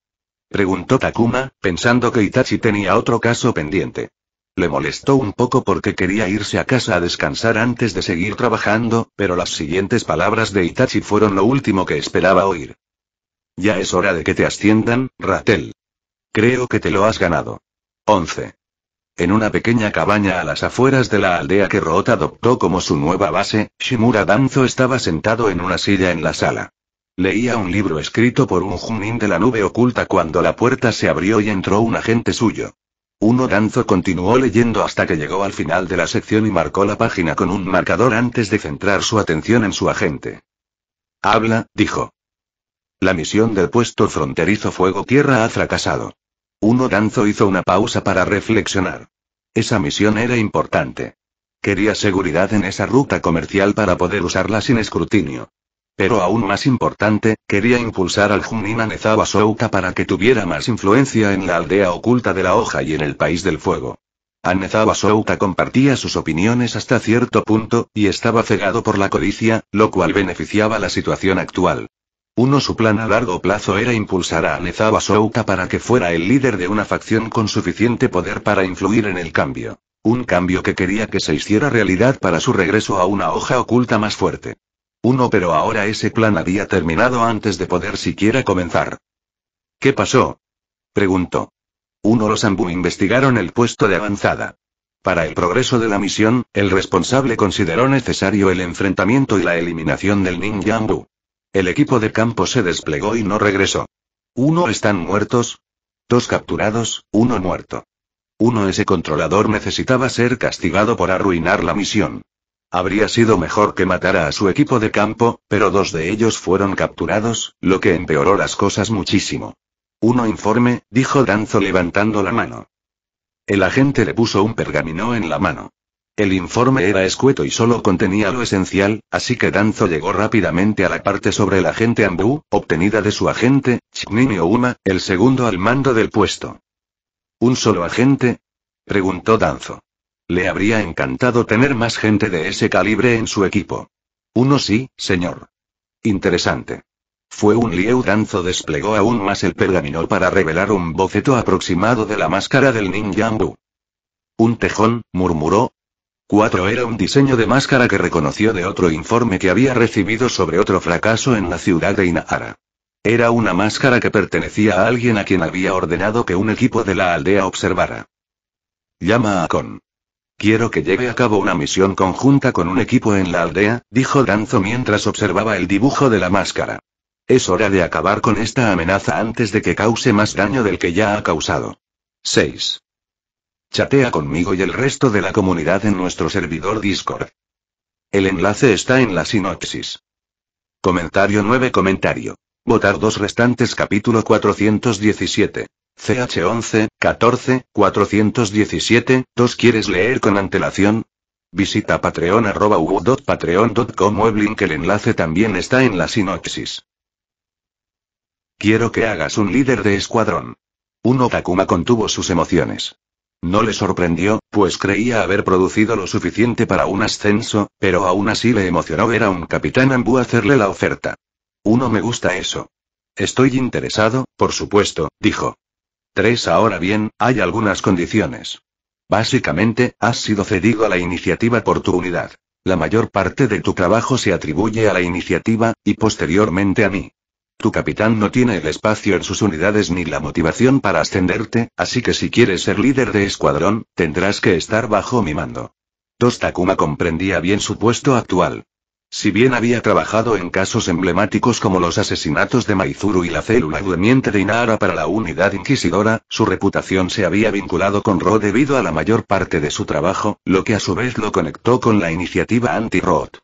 preguntó Takuma, pensando que Itachi tenía otro caso pendiente. Le molestó un poco porque quería irse a casa a descansar antes de seguir trabajando, pero las siguientes palabras de Itachi fueron lo último que esperaba oír. Ya es hora de que te asciendan, Ratel. Creo que te lo has ganado. 11. En una pequeña cabaña a las afueras de la aldea que Root adoptó como su nueva base, Shimura Danzo estaba sentado en una silla en la sala. Leía un libro escrito por un Chunin de la nube oculta cuando la puerta se abrió y entró un agente suyo. Danzo continuó leyendo hasta que llegó al final de la sección y marcó la página con un marcador antes de centrar su atención en su agente. Habla, dijo. La misión del puesto fronterizo Fuego-Tierra ha fracasado. Danzo hizo una pausa para reflexionar. Esa misión era importante. Quería seguridad en esa ruta comercial para poder usarla sin escrutinio. Pero aún más importante, quería impulsar al Chunin Anezawa Souta para que tuviera más influencia en la aldea oculta de la hoja y en el país del fuego. Anezawa Souta compartía sus opiniones hasta cierto punto, y estaba cegado por la codicia, lo cual beneficiaba la situación actual. Su plan a largo plazo era impulsar a Anezawa Souta para que fuera el líder de una facción con suficiente poder para influir en el cambio. Un cambio que quería que se hiciera realidad para su regreso a una hoja oculta más fuerte. Pero ahora ese plan había terminado antes de poder siquiera comenzar. ¿Qué pasó?, preguntó. Los Anbu investigaron el puesto de avanzada. Para el progreso de la misión, el responsable consideró necesario el enfrentamiento y la eliminación del ninja Anbu. El equipo de campo se desplegó y no regresó. ¿Están muertos? 2 capturados, 1 muerto. Ese controlador necesitaba ser castigado por arruinar la misión. Habría sido mejor que matara a su equipo de campo, pero 2 de ellos fueron capturados, lo que empeoró las cosas muchísimo. Informe, dijo Danzo levantando la mano. El agente le puso un pergamino en la mano. El informe era escueto y solo contenía lo esencial, así que Danzo llegó rápidamente a la parte sobre el agente Anbu, obtenida de su agente, Chiknimi Ouma, el segundo al mando del puesto. ¿Un solo agente?, preguntó Danzo. Le habría encantado tener más gente de ese calibre en su equipo. Sí, señor. Interesante. Fue un Liu. Danzo desplegó aún más el pergamino para revelar un boceto aproximado de la máscara del ninja Anbu. Un tejón, murmuró. 4 era un diseño de máscara que reconoció de otro informe que había recibido sobre otro fracaso en la ciudad de Inahara. Era una máscara que pertenecía a alguien a quien había ordenado que un equipo de la aldea observara. Llama a Kon. Quiero que lleve a cabo una misión conjunta con un equipo en la aldea, dijo Danzo mientras observaba el dibujo de la máscara. Es hora de acabar con esta amenaza antes de que cause más daño del que ya ha causado. 6. Chatea conmigo y el resto de la comunidad en nuestro servidor Discord. El enlace está en la sinopsis. Comentario 9. Votar 2 restantes. Capítulo 417. CH11, 14, 417, 2. ¿Quieres leer con antelación? Visita patreon@patreon.com o el link. El enlace también está en la sinopsis. Quiero que hagas un líder de escuadrón. Takuma contuvo sus emociones. No le sorprendió, pues creía haber producido lo suficiente para un ascenso, pero aún así le emocionó ver a un capitán Anbu hacerle la oferta. Me gusta eso. Estoy interesado, por supuesto, dijo. 3. Ahora bien, hay algunas condiciones. Básicamente, has sido cedido a la iniciativa por tu unidad. La mayor parte de tu trabajo se atribuye a la iniciativa, y posteriormente a mí. Tu capitán no tiene el espacio en sus unidades ni la motivación para ascenderte, así que si quieres ser líder de escuadrón, tendrás que estar bajo mi mando. Takuma comprendía bien su puesto actual. Si bien había trabajado en casos emblemáticos como los asesinatos de Maizuru y la célula durmiente de Inara para la unidad inquisidora, su reputación se había vinculado con Roth debido a la mayor parte de su trabajo, lo que a su vez lo conectó con la iniciativa anti-Roth.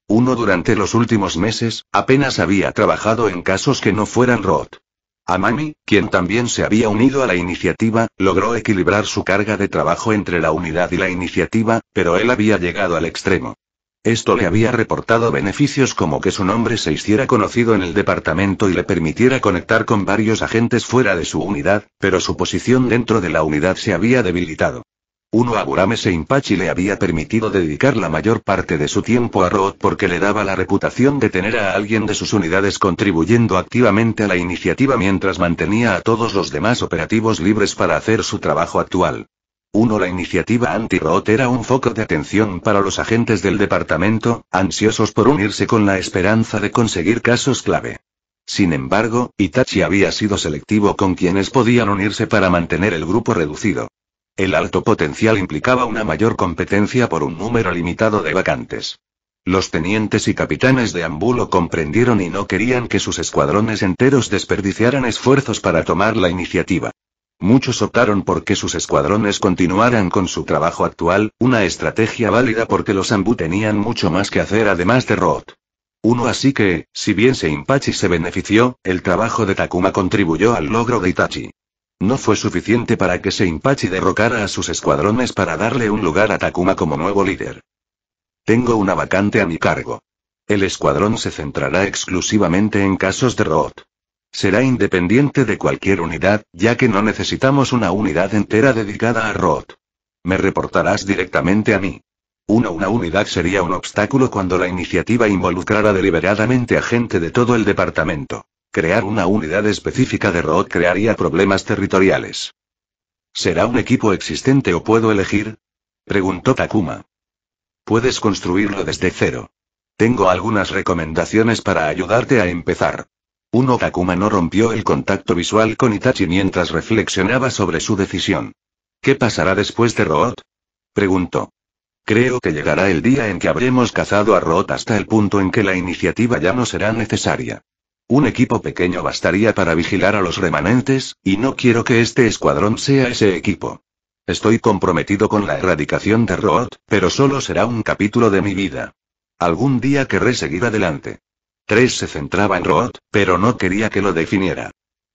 Durante los últimos meses, apenas había trabajado en casos que no fueran Roth. Amami, quien también se había unido a la iniciativa, logró equilibrar su carga de trabajo entre la unidad y la iniciativa, pero él había llegado al extremo. Esto le había reportado beneficios como que su nombre se hiciera conocido en el departamento y le permitiera conectar con varios agentes fuera de su unidad, pero su posición dentro de la unidad se había debilitado. Agurame Seimpachi le había permitido dedicar la mayor parte de su tiempo a Roth porque le daba la reputación de tener a alguien de sus unidades contribuyendo activamente a la iniciativa mientras mantenía a todos los demás operativos libres para hacer su trabajo actual. La iniciativa anti-Roth era un foco de atención para los agentes del departamento, ansiosos por unirse con la esperanza de conseguir casos clave. Sin embargo, Itachi había sido selectivo con quienes podían unirse para mantener el grupo reducido. El alto potencial implicaba una mayor competencia por un número limitado de vacantes. Los tenientes y capitanes de Anbu lo comprendieron y no querían que sus escuadrones enteros desperdiciaran esfuerzos para tomar la iniciativa. Muchos optaron por que sus escuadrones continuaran con su trabajo actual, una estrategia válida porque los Anbu tenían mucho más que hacer además de Roth. Así que, si bien Seimpachi se benefició, el trabajo de Takuma contribuyó al logro de Itachi. No fue suficiente para que Seimpachi derrocara a sus escuadrones para darle un lugar a Takuma como nuevo líder. Tengo una vacante a mi cargo. El escuadrón se centrará exclusivamente en casos de Roth. Será independiente de cualquier unidad, ya que no necesitamos una unidad entera dedicada a Roth. Me reportarás directamente a mí. Una unidad sería un obstáculo cuando la iniciativa involucrara deliberadamente a gente de todo el departamento. Crear una unidad específica de Roth crearía problemas territoriales. ¿Será un equipo existente o puedo elegir? Preguntó Takuma. Puedes construirlo desde cero. Tengo algunas recomendaciones para ayudarte a empezar. Takuma no rompió el contacto visual con Itachi mientras reflexionaba sobre su decisión. ¿Qué pasará después de Roth? Preguntó. Creo que llegará el día en que habremos cazado a Roth hasta el punto en que la iniciativa ya no será necesaria. Un equipo pequeño bastaría para vigilar a los remanentes, y no quiero que este escuadrón sea ese equipo. Estoy comprometido con la erradicación de Roth, pero solo será un capítulo de mi vida. Algún día querré seguir adelante. 3 se centraba en Roth, pero no quería que lo definiera.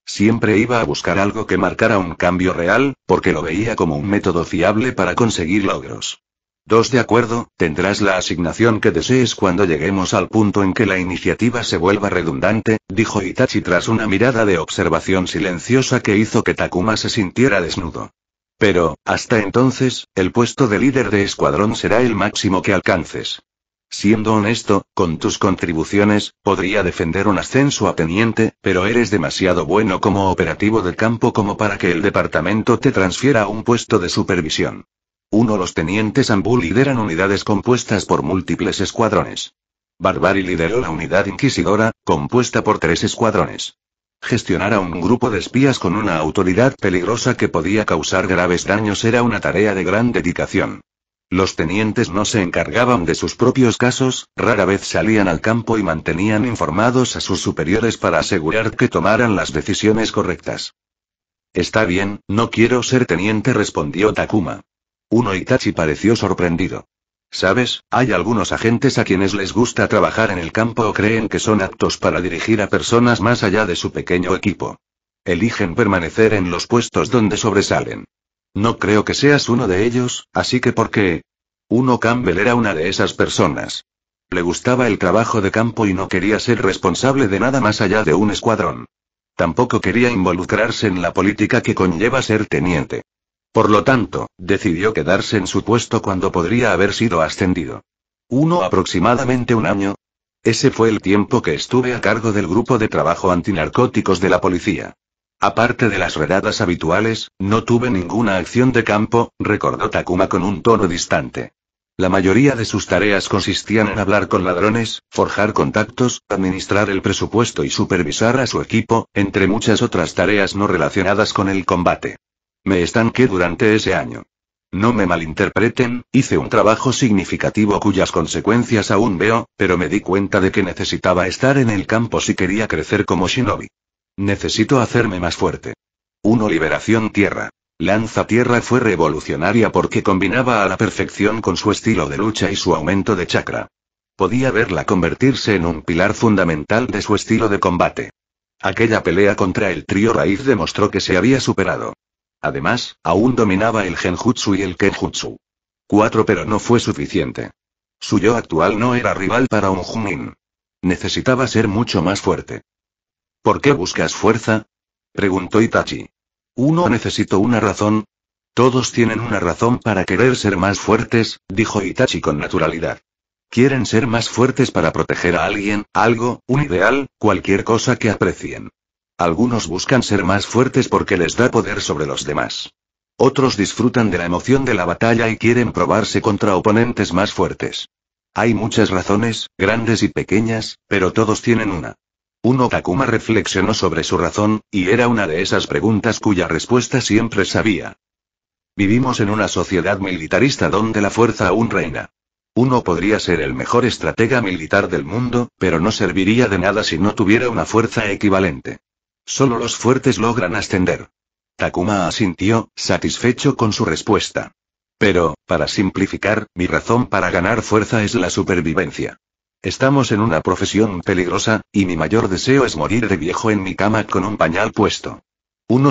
Siempre iba a buscar algo que marcara un cambio real, porque lo veía como un método fiable para conseguir logros. 2 de acuerdo, tendrás la asignación que desees cuando lleguemos al punto en que la iniciativa se vuelva redundante, dijo Itachi tras una mirada de observación silenciosa que hizo que Takuma se sintiera desnudo. Pero, hasta entonces, el puesto de líder de escuadrón será el máximo que alcances. Siendo honesto, con tus contribuciones, podría defender un ascenso a teniente, pero eres demasiado bueno como operativo de campo como para que el departamento te transfiera a un puesto de supervisión. Los tenientes Anbu lideran unidades compuestas por múltiples escuadrones. Barbari lideró la unidad inquisidora, compuesta por 3 escuadrones. Gestionar a un grupo de espías con una autoridad peligrosa que podía causar graves daños era una tarea de gran dedicación. Los tenientes no se encargaban de sus propios casos, rara vez salían al campo y mantenían informados a sus superiores para asegurar que tomaran las decisiones correctas. Está bien, no quiero ser teniente, respondió Takuma. Itachi pareció sorprendido. ¿Sabes? Hay algunos agentes a quienes les gusta trabajar en el campo o creen que son aptos para dirigir a personas más allá de su pequeño equipo. Eligen permanecer en los puestos donde sobresalen. No creo que seas uno de ellos, así que ¿por qué? Campbell era una de esas personas. Le gustaba el trabajo de campo y no quería ser responsable de nada más allá de un escuadrón. Tampoco quería involucrarse en la política que conlleva ser teniente. Por lo tanto, decidió quedarse en su puesto cuando podría haber sido ascendido. Aproximadamente un año. Ese fue el tiempo que estuve a cargo del grupo de trabajo antinarcóticos de la policía. Aparte de las redadas habituales, no tuve ninguna acción de campo, recordó Takuma con un tono distante. La mayoría de sus tareas consistían en hablar con ladrones, forjar contactos, administrar el presupuesto y supervisar a su equipo, entre muchas otras tareas no relacionadas con el combate. Me estanqué durante ese año. No me malinterpreten, hice un trabajo significativo cuyas consecuencias aún veo, pero me di cuenta de que necesitaba estar en el campo si quería crecer como shinobi. Necesito hacerme más fuerte. 1. Liberación Tierra. Lanza Tierra fue revolucionaria porque combinaba a la perfección con su estilo de lucha y su aumento de chakra. Podía verla convertirse en un pilar fundamental de su estilo de combate. Aquella pelea contra el trío raíz demostró que se había superado. Además, aún dominaba el genjutsu y el kenjutsu. 4. Pero no fue suficiente. Su yo actual no era rival para un Junin. Necesitaba ser mucho más fuerte. ¿Por qué buscas fuerza? Preguntó Itachi. 1. Necesito una razón. Todos tienen una razón para querer ser más fuertes, dijo Itachi con naturalidad. Quieren ser más fuertes para proteger a alguien, algo, un ideal, cualquier cosa que aprecien. Algunos buscan ser más fuertes porque les da poder sobre los demás. Otros disfrutan de la emoción de la batalla y quieren probarse contra oponentes más fuertes. Hay muchas razones, grandes y pequeñas, pero todos tienen una. 1. Takuma reflexionó sobre su razón, y era una de esas preguntas cuya respuesta siempre sabía. Vivimos en una sociedad militarista donde la fuerza aún reina. Uno podría ser el mejor estratega militar del mundo, pero no serviría de nada si no tuviera una fuerza equivalente. Solo los fuertes logran ascender. Takuma asintió, satisfecho con su respuesta. Pero, para simplificar, mi razón para ganar fuerza es la supervivencia. Estamos en una profesión peligrosa, y mi mayor deseo es morir de viejo en mi cama con un pañal puesto.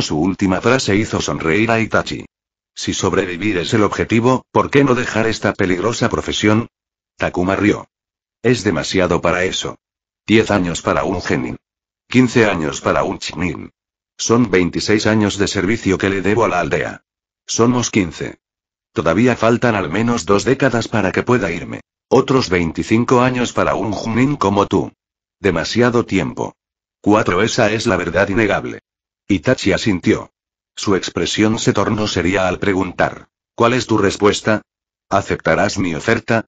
Su última frase hizo sonreír a Itachi. Si sobrevivir es el objetivo, ¿por qué no dejar esta peligrosa profesión? Takuma rió. Es demasiado para eso. 10 años para un genin. 15 años para un chunin. Son 26 años de servicio que le debo a la aldea. Somos 15. Todavía faltan al menos 2 décadas para que pueda irme. Otros 25 años para un junin como tú. Demasiado tiempo. 4. Esa es la verdad innegable. Itachi asintió. Su expresión se tornó seria al preguntar. ¿Cuál es tu respuesta? ¿Aceptarás mi oferta?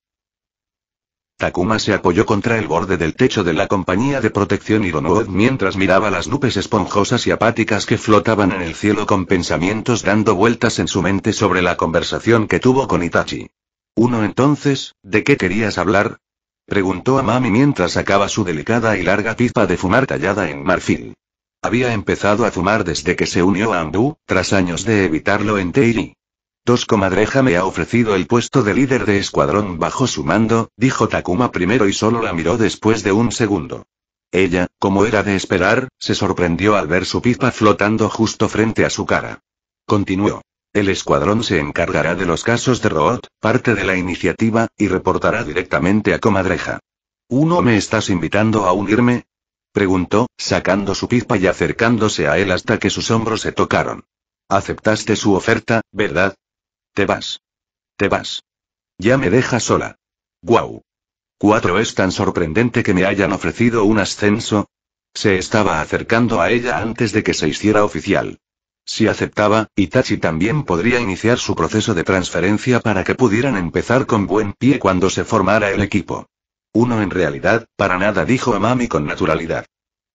Takuma se apoyó contra el borde del techo de la compañía de protección Ironood mientras miraba las nubes esponjosas y apáticas que flotaban en el cielo con pensamientos dando vueltas en su mente sobre la conversación que tuvo con Itachi. Entonces, ¿de qué querías hablar? Preguntó a Mami mientras sacaba su delicada y larga pipa de fumar tallada en marfil. Había empezado a fumar desde que se unió a Anbu, tras años de evitarlo en Teiri. Comadreja me ha ofrecido el puesto de líder de escuadrón bajo su mando, dijo Takuma primero y solo la miró después de un segundo. Ella, como era de esperar, se sorprendió al ver su pipa flotando justo frente a su cara. Continuó. El escuadrón se encargará de los casos de Root, parte de la iniciativa, y reportará directamente a Comadreja. ¿Me estás invitando a unirme? Preguntó, sacando su pipa y acercándose a él hasta que sus hombros se tocaron. Aceptaste su oferta, ¿verdad? Te vas. Te vas. Ya me dejas sola. Guau. 4. Es tan sorprendente que me hayan ofrecido un ascenso. Se estaba acercando a ella antes de que se hiciera oficial. Si aceptaba, Itachi también podría iniciar su proceso de transferencia para que pudieran empezar con buen pie cuando se formara el equipo. En realidad, para nada, dijo Amami con naturalidad.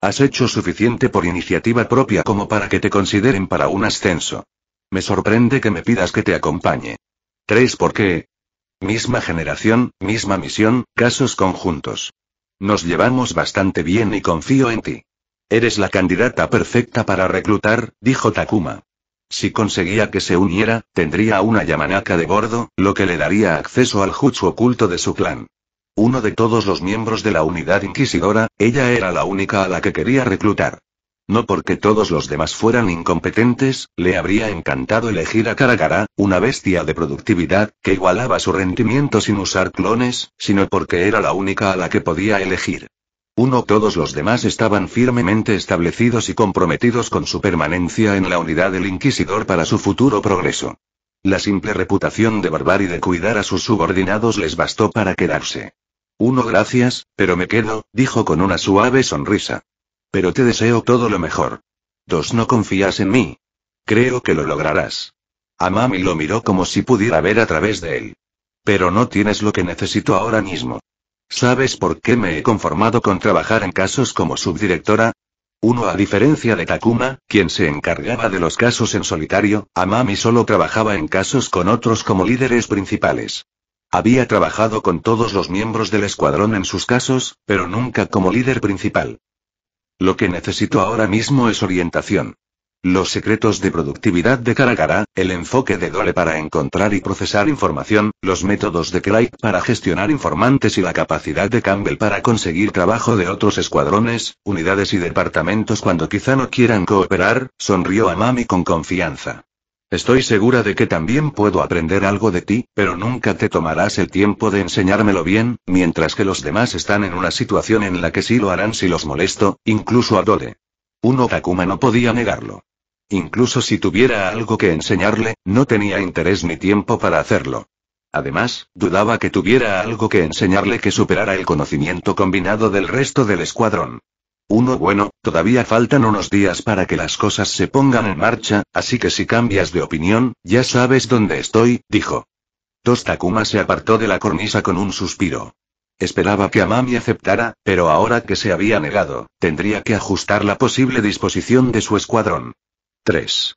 Has hecho suficiente por iniciativa propia como para que te consideren para un ascenso. Me sorprende que me pidas que te acompañe. 3. ¿Por qué? Misma generación, misma misión, casos conjuntos. Nos llevamos bastante bien y confío en ti. Eres la candidata perfecta para reclutar, dijo Takuma. Si conseguía que se uniera, tendría una Yamanaka de bordo, lo que le daría acceso al jutsu oculto de su clan. Uno de todos los miembros de la unidad inquisidora, ella era la única a la que quería reclutar. No porque todos los demás fueran incompetentes, le habría encantado elegir a Karakara, una bestia de productividad, que igualaba su rendimiento sin usar clones, sino porque era la única a la que podía elegir. Todos los demás estaban firmemente establecidos y comprometidos con su permanencia en la unidad del Inquisidor para su futuro progreso. La simple reputación de barbarie de cuidar a sus subordinados les bastó para quedarse. Gracias, pero me quedo, dijo con una suave sonrisa. Pero te deseo todo lo mejor. 2. ¿No confías en mí? Creo que lo lograrás. Amami lo miró como si pudiera ver a través de él. Pero no tienes lo que necesito ahora mismo. ¿Sabes por qué me he conformado con trabajar en casos como subdirectora? A diferencia de Takuma, quien se encargaba de los casos en solitario, Amami solo trabajaba en casos con otros como líderes principales. Había trabajado con todos los miembros del escuadrón en sus casos, pero nunca como líder principal. Lo que necesito ahora mismo es orientación. Los secretos de productividad de Karagara, el enfoque de Dole para encontrar y procesar información, los métodos de Clyde para gestionar informantes y la capacidad de Campbell para conseguir trabajo de otros escuadrones, unidades y departamentos cuando quizá no quieran cooperar, sonrió Amami con confianza. Estoy segura de que también puedo aprender algo de ti, pero nunca te tomarás el tiempo de enseñármelo bien, mientras que los demás están en una situación en la que sí lo harán si los molesto, incluso a Dole. Takuma no podía negarlo. Incluso si tuviera algo que enseñarle, no tenía interés ni tiempo para hacerlo. Además, dudaba que tuviera algo que enseñarle que superara el conocimiento combinado del resto del escuadrón. Bueno, todavía faltan unos días para que las cosas se pongan en marcha, así que si cambias de opinión, ya sabes dónde estoy, dijo. Takuma se apartó de la cornisa con un suspiro. Esperaba que Amami aceptara, pero ahora que se había negado, tendría que ajustar la posible disposición de su escuadrón. 3.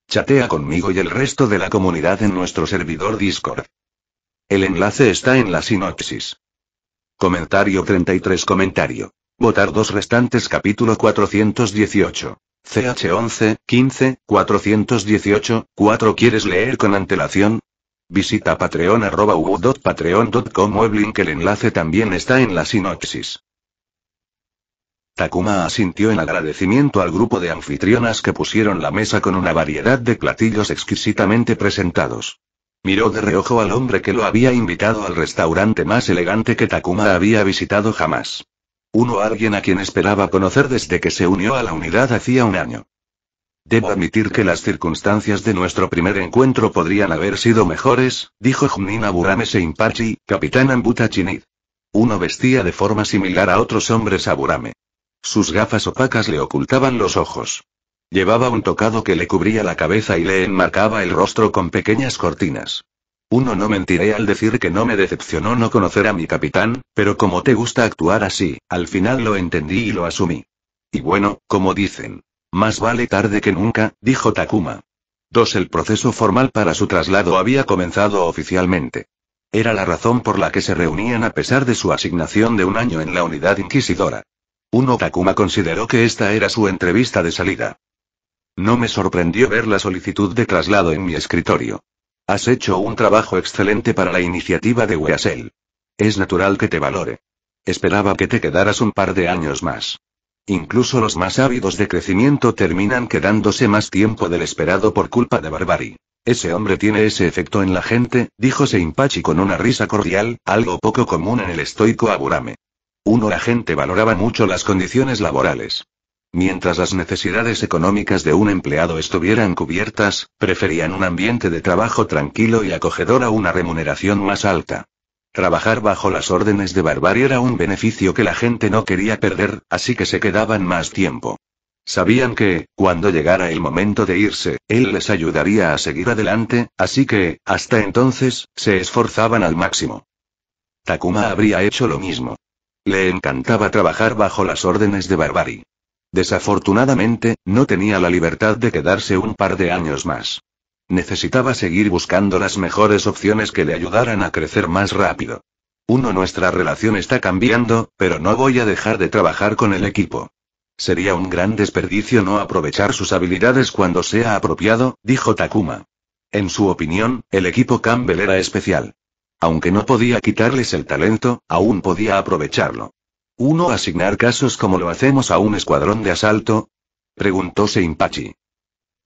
Chatea conmigo y el resto de la comunidad en nuestro servidor Discord. El enlace está en la sinopsis. Comentario 33. Comentario. Votar 2 restantes capítulo 418. CH11, 15, 418, 4. ¿Quieres leer con antelación? Visita Patreon @patreon.com o el link. El enlace también está en la sinopsis. Takuma asintió en agradecimiento al grupo de anfitrionas que pusieron la mesa con una variedad de platillos exquisitamente presentados. Miró de reojo al hombre que lo había invitado al restaurante más elegante que Takuma había visitado jamás. Alguien a quien esperaba conocer desde que se unió a la unidad hacía un año. Debo admitir que las circunstancias de nuestro primer encuentro podrían haber sido mejores, dijo Junin Aburame Seimpachi, capitán Ambuta Chinid. Vestía de forma similar a otros hombres Aburame. Sus gafas opacas le ocultaban los ojos. Llevaba un tocado que le cubría la cabeza y le enmarcaba el rostro con pequeñas cortinas. No mentiré al decir que no me decepcionó no conocer a mi capitán, pero como te gusta actuar así, al final lo entendí y lo asumí. Y bueno, como dicen, más vale tarde que nunca, dijo Takuma. El proceso formal para su traslado había comenzado oficialmente. Era la razón por la que se reunían a pesar de su asignación de un año en la unidad inquisidora. Takuma consideró que esta era su entrevista de salida. No me sorprendió ver la solicitud de traslado en mi escritorio. Has hecho un trabajo excelente para la iniciativa de Weasel. Es natural que te valore. Esperaba que te quedaras un par de años más. Incluso los más ávidos de crecimiento terminan quedándose más tiempo del esperado por culpa de Barbari. Ese hombre tiene ese efecto en la gente, dijo Seimpachi con una risa cordial, algo poco común en el estoico Aburame. La gente valoraba mucho las condiciones laborales. Mientras las necesidades económicas de un empleado estuvieran cubiertas, preferían un ambiente de trabajo tranquilo y acogedor a una remuneración más alta. Trabajar bajo las órdenes de Barbari era un beneficio que la gente no quería perder, así que se quedaban más tiempo. Sabían que, cuando llegara el momento de irse, él les ayudaría a seguir adelante, así que, hasta entonces, se esforzaban al máximo. Takuma habría hecho lo mismo. Le encantaba trabajar bajo las órdenes de Barbari. Desafortunadamente, no tenía la libertad de quedarse un par de años más. Necesitaba seguir buscando las mejores opciones que le ayudaran a crecer más rápido. Nuestra relación está cambiando, pero no voy a dejar de trabajar con el equipo. Sería un gran desperdicio no aprovechar sus habilidades cuando sea apropiado, dijo Takuma. En su opinión, el equipo Campbell era especial. Aunque no podía quitarles el talento, aún podía aprovecharlo. ¿Asignar casos como lo hacemos a un escuadrón de asalto? Preguntó Seimpachi.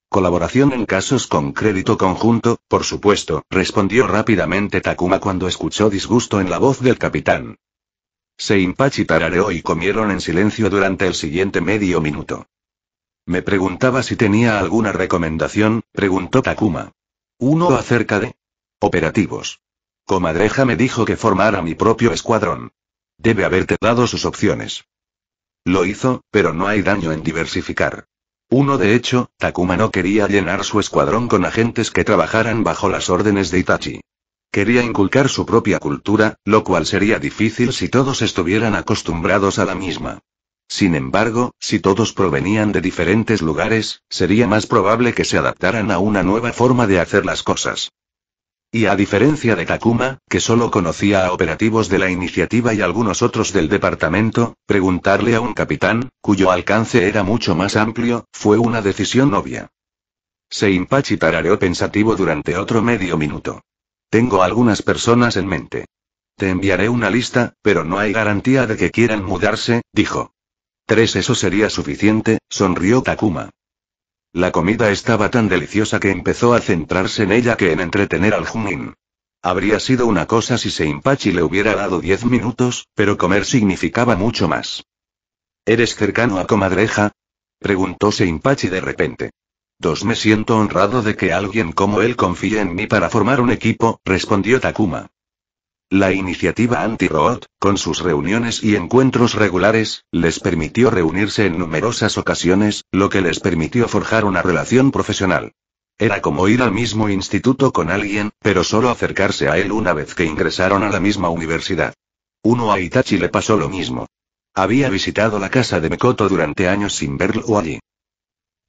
Colaboración en casos con crédito conjunto, por supuesto, respondió rápidamente Takuma cuando escuchó disgusto en la voz del capitán. Seimpachi tarareó y comieron en silencio durante el siguiente medio minuto. Me preguntaba si tenía alguna recomendación, preguntó Takuma. Acerca de operativos. Comadreja me dijo que formara mi propio escuadrón. Debe haberte dado sus opciones. Lo hizo, pero no hay daño en diversificar. De hecho, Takuma no quería llenar su escuadrón con agentes que trabajaran bajo las órdenes de Itachi. Quería inculcar su propia cultura, lo cual sería difícil si todos estuvieran acostumbrados a la misma. Sin embargo, si todos provenían de diferentes lugares, sería más probable que se adaptaran a una nueva forma de hacer las cosas. Y a diferencia de Takuma, que solo conocía a operativos de la iniciativa y algunos otros del departamento, preguntarle a un capitán, cuyo alcance era mucho más amplio, fue una decisión obvia. Seimpachi tarareó pensativo durante otro medio minuto. Tengo algunas personas en mente. Te enviaré una lista, pero no hay garantía de que quieran mudarse, dijo. 3. Eso sería suficiente, sonrió Takuma. La comida estaba tan deliciosa que empezó a centrarse en ella que en entretener al Junin. Habría sido una cosa si Seimpachi le hubiera dado 10 minutos, pero comer significaba mucho más. ¿Eres cercano a Comadreja?, preguntó Seimpachi de repente. Me siento honrado de que alguien como él confíe en mí para formar un equipo, respondió Takuma. La iniciativa anti-robot, con sus reuniones y encuentros regulares, les permitió reunirse en numerosas ocasiones, lo que les permitió forjar una relación profesional. Era como ir al mismo instituto con alguien, pero solo acercarse a él una vez que ingresaron a la misma universidad. A Itachi le pasó lo mismo. Había visitado la casa de Mikoto durante años sin verlo allí.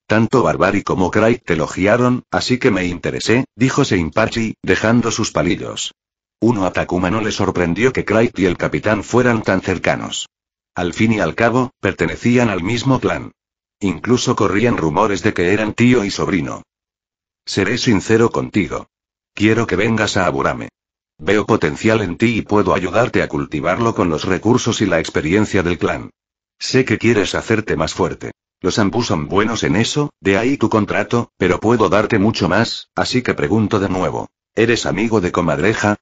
Tanto Barbari como Craig te elogiaron, así que me interesé, dijo Seimpachi, dejando sus palillos. A Takuma no le sorprendió que Craig y el capitán fueran tan cercanos. Al fin y al cabo, pertenecían al mismo clan. Incluso corrían rumores de que eran tío y sobrino. Seré sincero contigo. Quiero que vengas a Aburame. Veo potencial en ti y puedo ayudarte a cultivarlo con los recursos y la experiencia del clan. Sé que quieres hacerte más fuerte. Los Anbu son buenos en eso, de ahí tu contrato, pero puedo darte mucho más, así que pregunto de nuevo. ¿Eres amigo de Comadreja?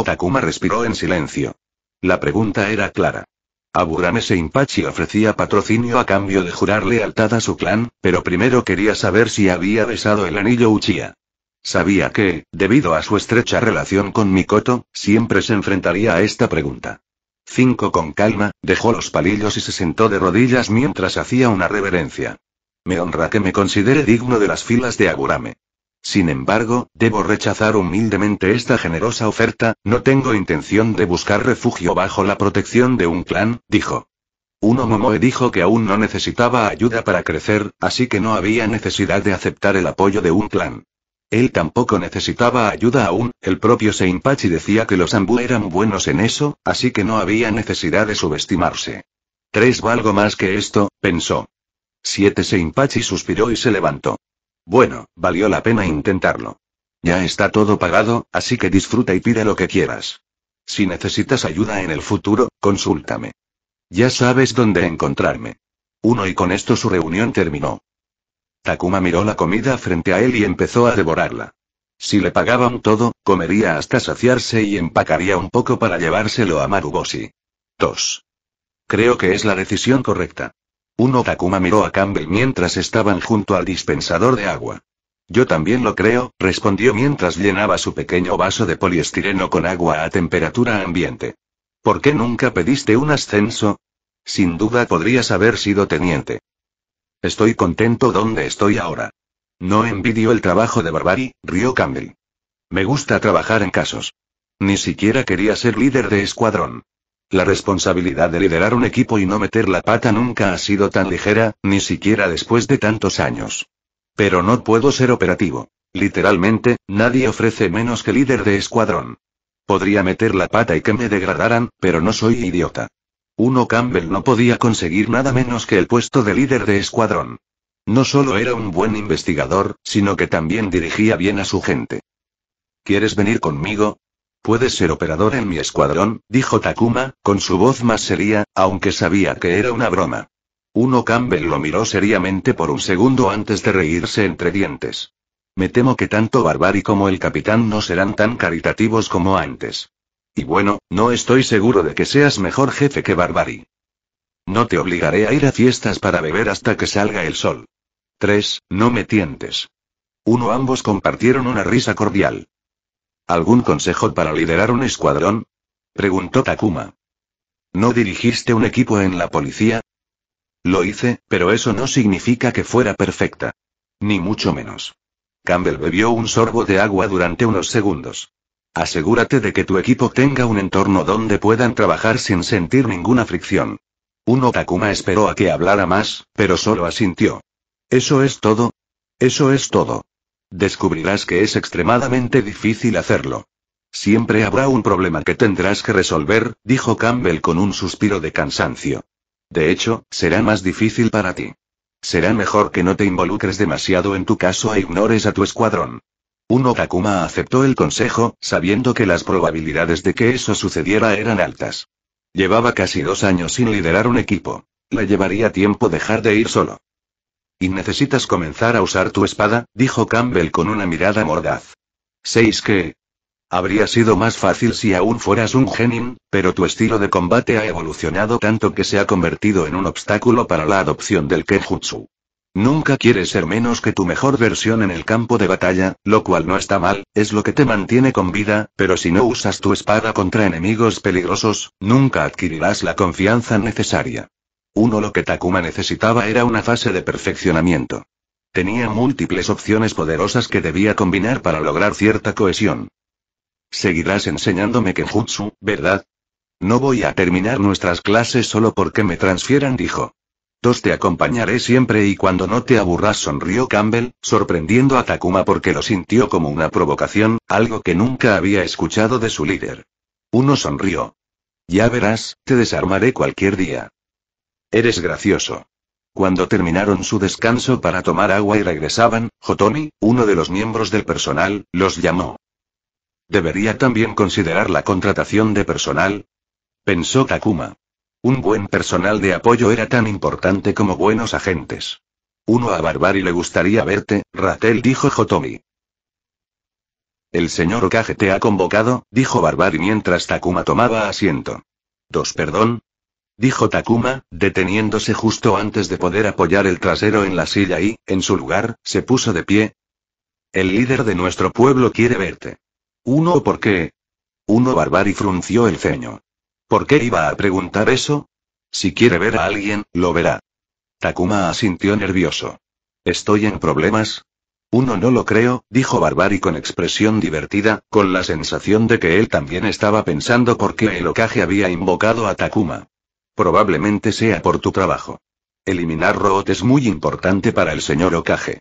Takuma respiró en silencio. La pregunta era clara. Aburame Seimpachi ofrecía patrocinio a cambio de jurar lealtad a su clan, pero primero quería saber si había besado el anillo Uchiha. Sabía que, debido a su estrecha relación con Mikoto, siempre se enfrentaría a esta pregunta. 5. Con calma, dejó los palillos y se sentó de rodillas mientras hacía una reverencia. Me honra que me considere digno de las filas de Aburame. Sin embargo, debo rechazar humildemente esta generosa oferta, no tengo intención de buscar refugio bajo la protección de un clan, dijo. Momoe dijo que aún no necesitaba ayuda para crecer, así que no había necesidad de aceptar el apoyo de un clan. Él tampoco necesitaba ayuda aún, el propio Seimpachi decía que los Anbu eran buenos en eso, así que no había necesidad de subestimarse. 3. Valgo más que esto, pensó. 7. Seimpachi suspiró y se levantó. Bueno, valió la pena intentarlo. Ya está todo pagado, así que disfruta y pide lo que quieras. Si necesitas ayuda en el futuro, consúltame. Ya sabes dónde encontrarme. Y con esto su reunión terminó. Takuma miró la comida frente a él y empezó a devorarla. Si le pagaban todo, comería hasta saciarse y empacaría un poco para llevárselo a Maruboshi. 2. Creo que es la decisión correcta. Takuma miró a Campbell mientras estaban junto al dispensador de agua. Yo también lo creo, respondió mientras llenaba su pequeño vaso de poliestireno con agua a temperatura ambiente. ¿Por qué nunca pediste un ascenso? Sin duda podrías haber sido teniente. Estoy contento donde estoy ahora. No envidio el trabajo de Barbari, rió Campbell. Me gusta trabajar en casos. Ni siquiera quería ser líder de escuadrón. La responsabilidad de liderar un equipo y no meter la pata nunca ha sido tan ligera, ni siquiera después de tantos años. Pero no puedo ser operativo. Literalmente, nadie ofrece menos que líder de escuadrón. Podría meter la pata y que me degradaran, pero no soy idiota. Campbell no podía conseguir nada menos que el puesto de líder de escuadrón. No solo era un buen investigador, sino que también dirigía bien a su gente. ¿Quieres venir conmigo? Puedes ser operador en mi escuadrón, dijo Takuma, con su voz más seria, aunque sabía que era una broma. Campbell lo miró seriamente por un segundo antes de reírse entre dientes. Me temo que tanto Barbari como el capitán no serán tan caritativos como antes. Y bueno, no estoy seguro de que seas mejor jefe que Barbari. No te obligaré a ir a fiestas para beber hasta que salga el sol. 3. No me tientes. Ambos compartieron una risa cordial. ¿Algún consejo para liderar un escuadrón? Preguntó Takuma. ¿No dirigiste un equipo en la policía? Lo hice, pero eso no significa que fuera perfecta. Ni mucho menos. Campbell bebió un sorbo de agua durante unos segundos. Asegúrate de que tu equipo tenga un entorno donde puedan trabajar sin sentir ninguna fricción. Uno Takuma esperó a que hablara más, pero solo asintió. ¿Eso es todo? Eso es todo. Descubrirás que es extremadamente difícil hacerlo. Siempre habrá un problema que tendrás que resolver, dijo Campbell con un suspiro de cansancio. De hecho, será más difícil para ti. Será mejor que no te involucres demasiado en tu caso e ignores a tu escuadrón. Uno Takuma aceptó el consejo, sabiendo que las probabilidades de que eso sucediera eran altas. Llevaba casi 2 años sin liderar un equipo. Le llevaría tiempo dejar de ir solo. Y necesitas comenzar a usar tu espada, dijo Campbell con una mirada mordaz. ¿Seis qué? Habría sido más fácil si aún fueras un genin, pero tu estilo de combate ha evolucionado tanto que se ha convertido en un obstáculo para la adopción del Kenjutsu. Nunca quieres ser menos que tu mejor versión en el campo de batalla, lo cual no está mal, es lo que te mantiene con vida, pero si no usas tu espada contra enemigos peligrosos, nunca adquirirás la confianza necesaria. Lo que Takuma necesitaba era una fase de perfeccionamiento. Tenía múltiples opciones poderosas que debía combinar para lograr cierta cohesión. Seguirás enseñándome Kenjutsu, ¿verdad? No voy a terminar nuestras clases solo porque me transfieran, dijo. Te acompañaré siempre y cuando no te aburras, sonrió Campbell, sorprendiendo a Takuma porque lo sintió como una provocación, algo que nunca había escuchado de su líder. Sonrió. Ya verás, te desarmaré cualquier día. Eres gracioso. Cuando terminaron su descanso para tomar agua y regresaban, Jotomi, uno de los miembros del personal, los llamó. ¿Debería también considerar la contratación de personal?, pensó Takuma. Un buen personal de apoyo era tan importante como buenos agentes. A Barbari le gustaría verte, Ratel, dijo Jotomi. El señor Okage te ha convocado, dijo Barbari mientras Takuma tomaba asiento. Perdón, dijo Takuma, deteniéndose justo antes de poder apoyar el trasero en la silla y, en su lugar, se puso de pie. El líder de nuestro pueblo quiere verte. ¿Por qué? Barbari frunció el ceño. ¿Por qué iba a preguntar eso? Si quiere ver a alguien, lo verá. Takuma asintió nervioso. ¿Estoy en problemas? No lo creo, dijo Barbari con expresión divertida, con la sensación de que él también estaba pensando por qué el Okage había invocado a Takuma. Probablemente sea por tu trabajo. Eliminar Root es muy importante para el señor Okage.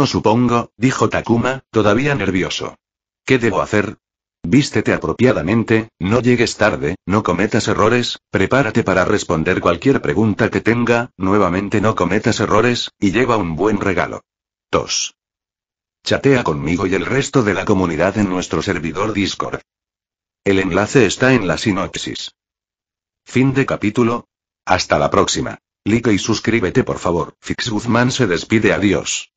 Supongo, dijo Takuma, todavía nervioso. ¿Qué debo hacer? Vístete apropiadamente, no llegues tarde, no cometas errores, prepárate para responder cualquier pregunta que tenga, nuevamente no cometas errores, y lleva un buen regalo. Chatea conmigo y el resto de la comunidad en nuestro servidor Discord. El enlace está en la sinopsis. Fin de capítulo. Hasta la próxima. Like y suscríbete por favor. Fix Guzmán se despide, adiós.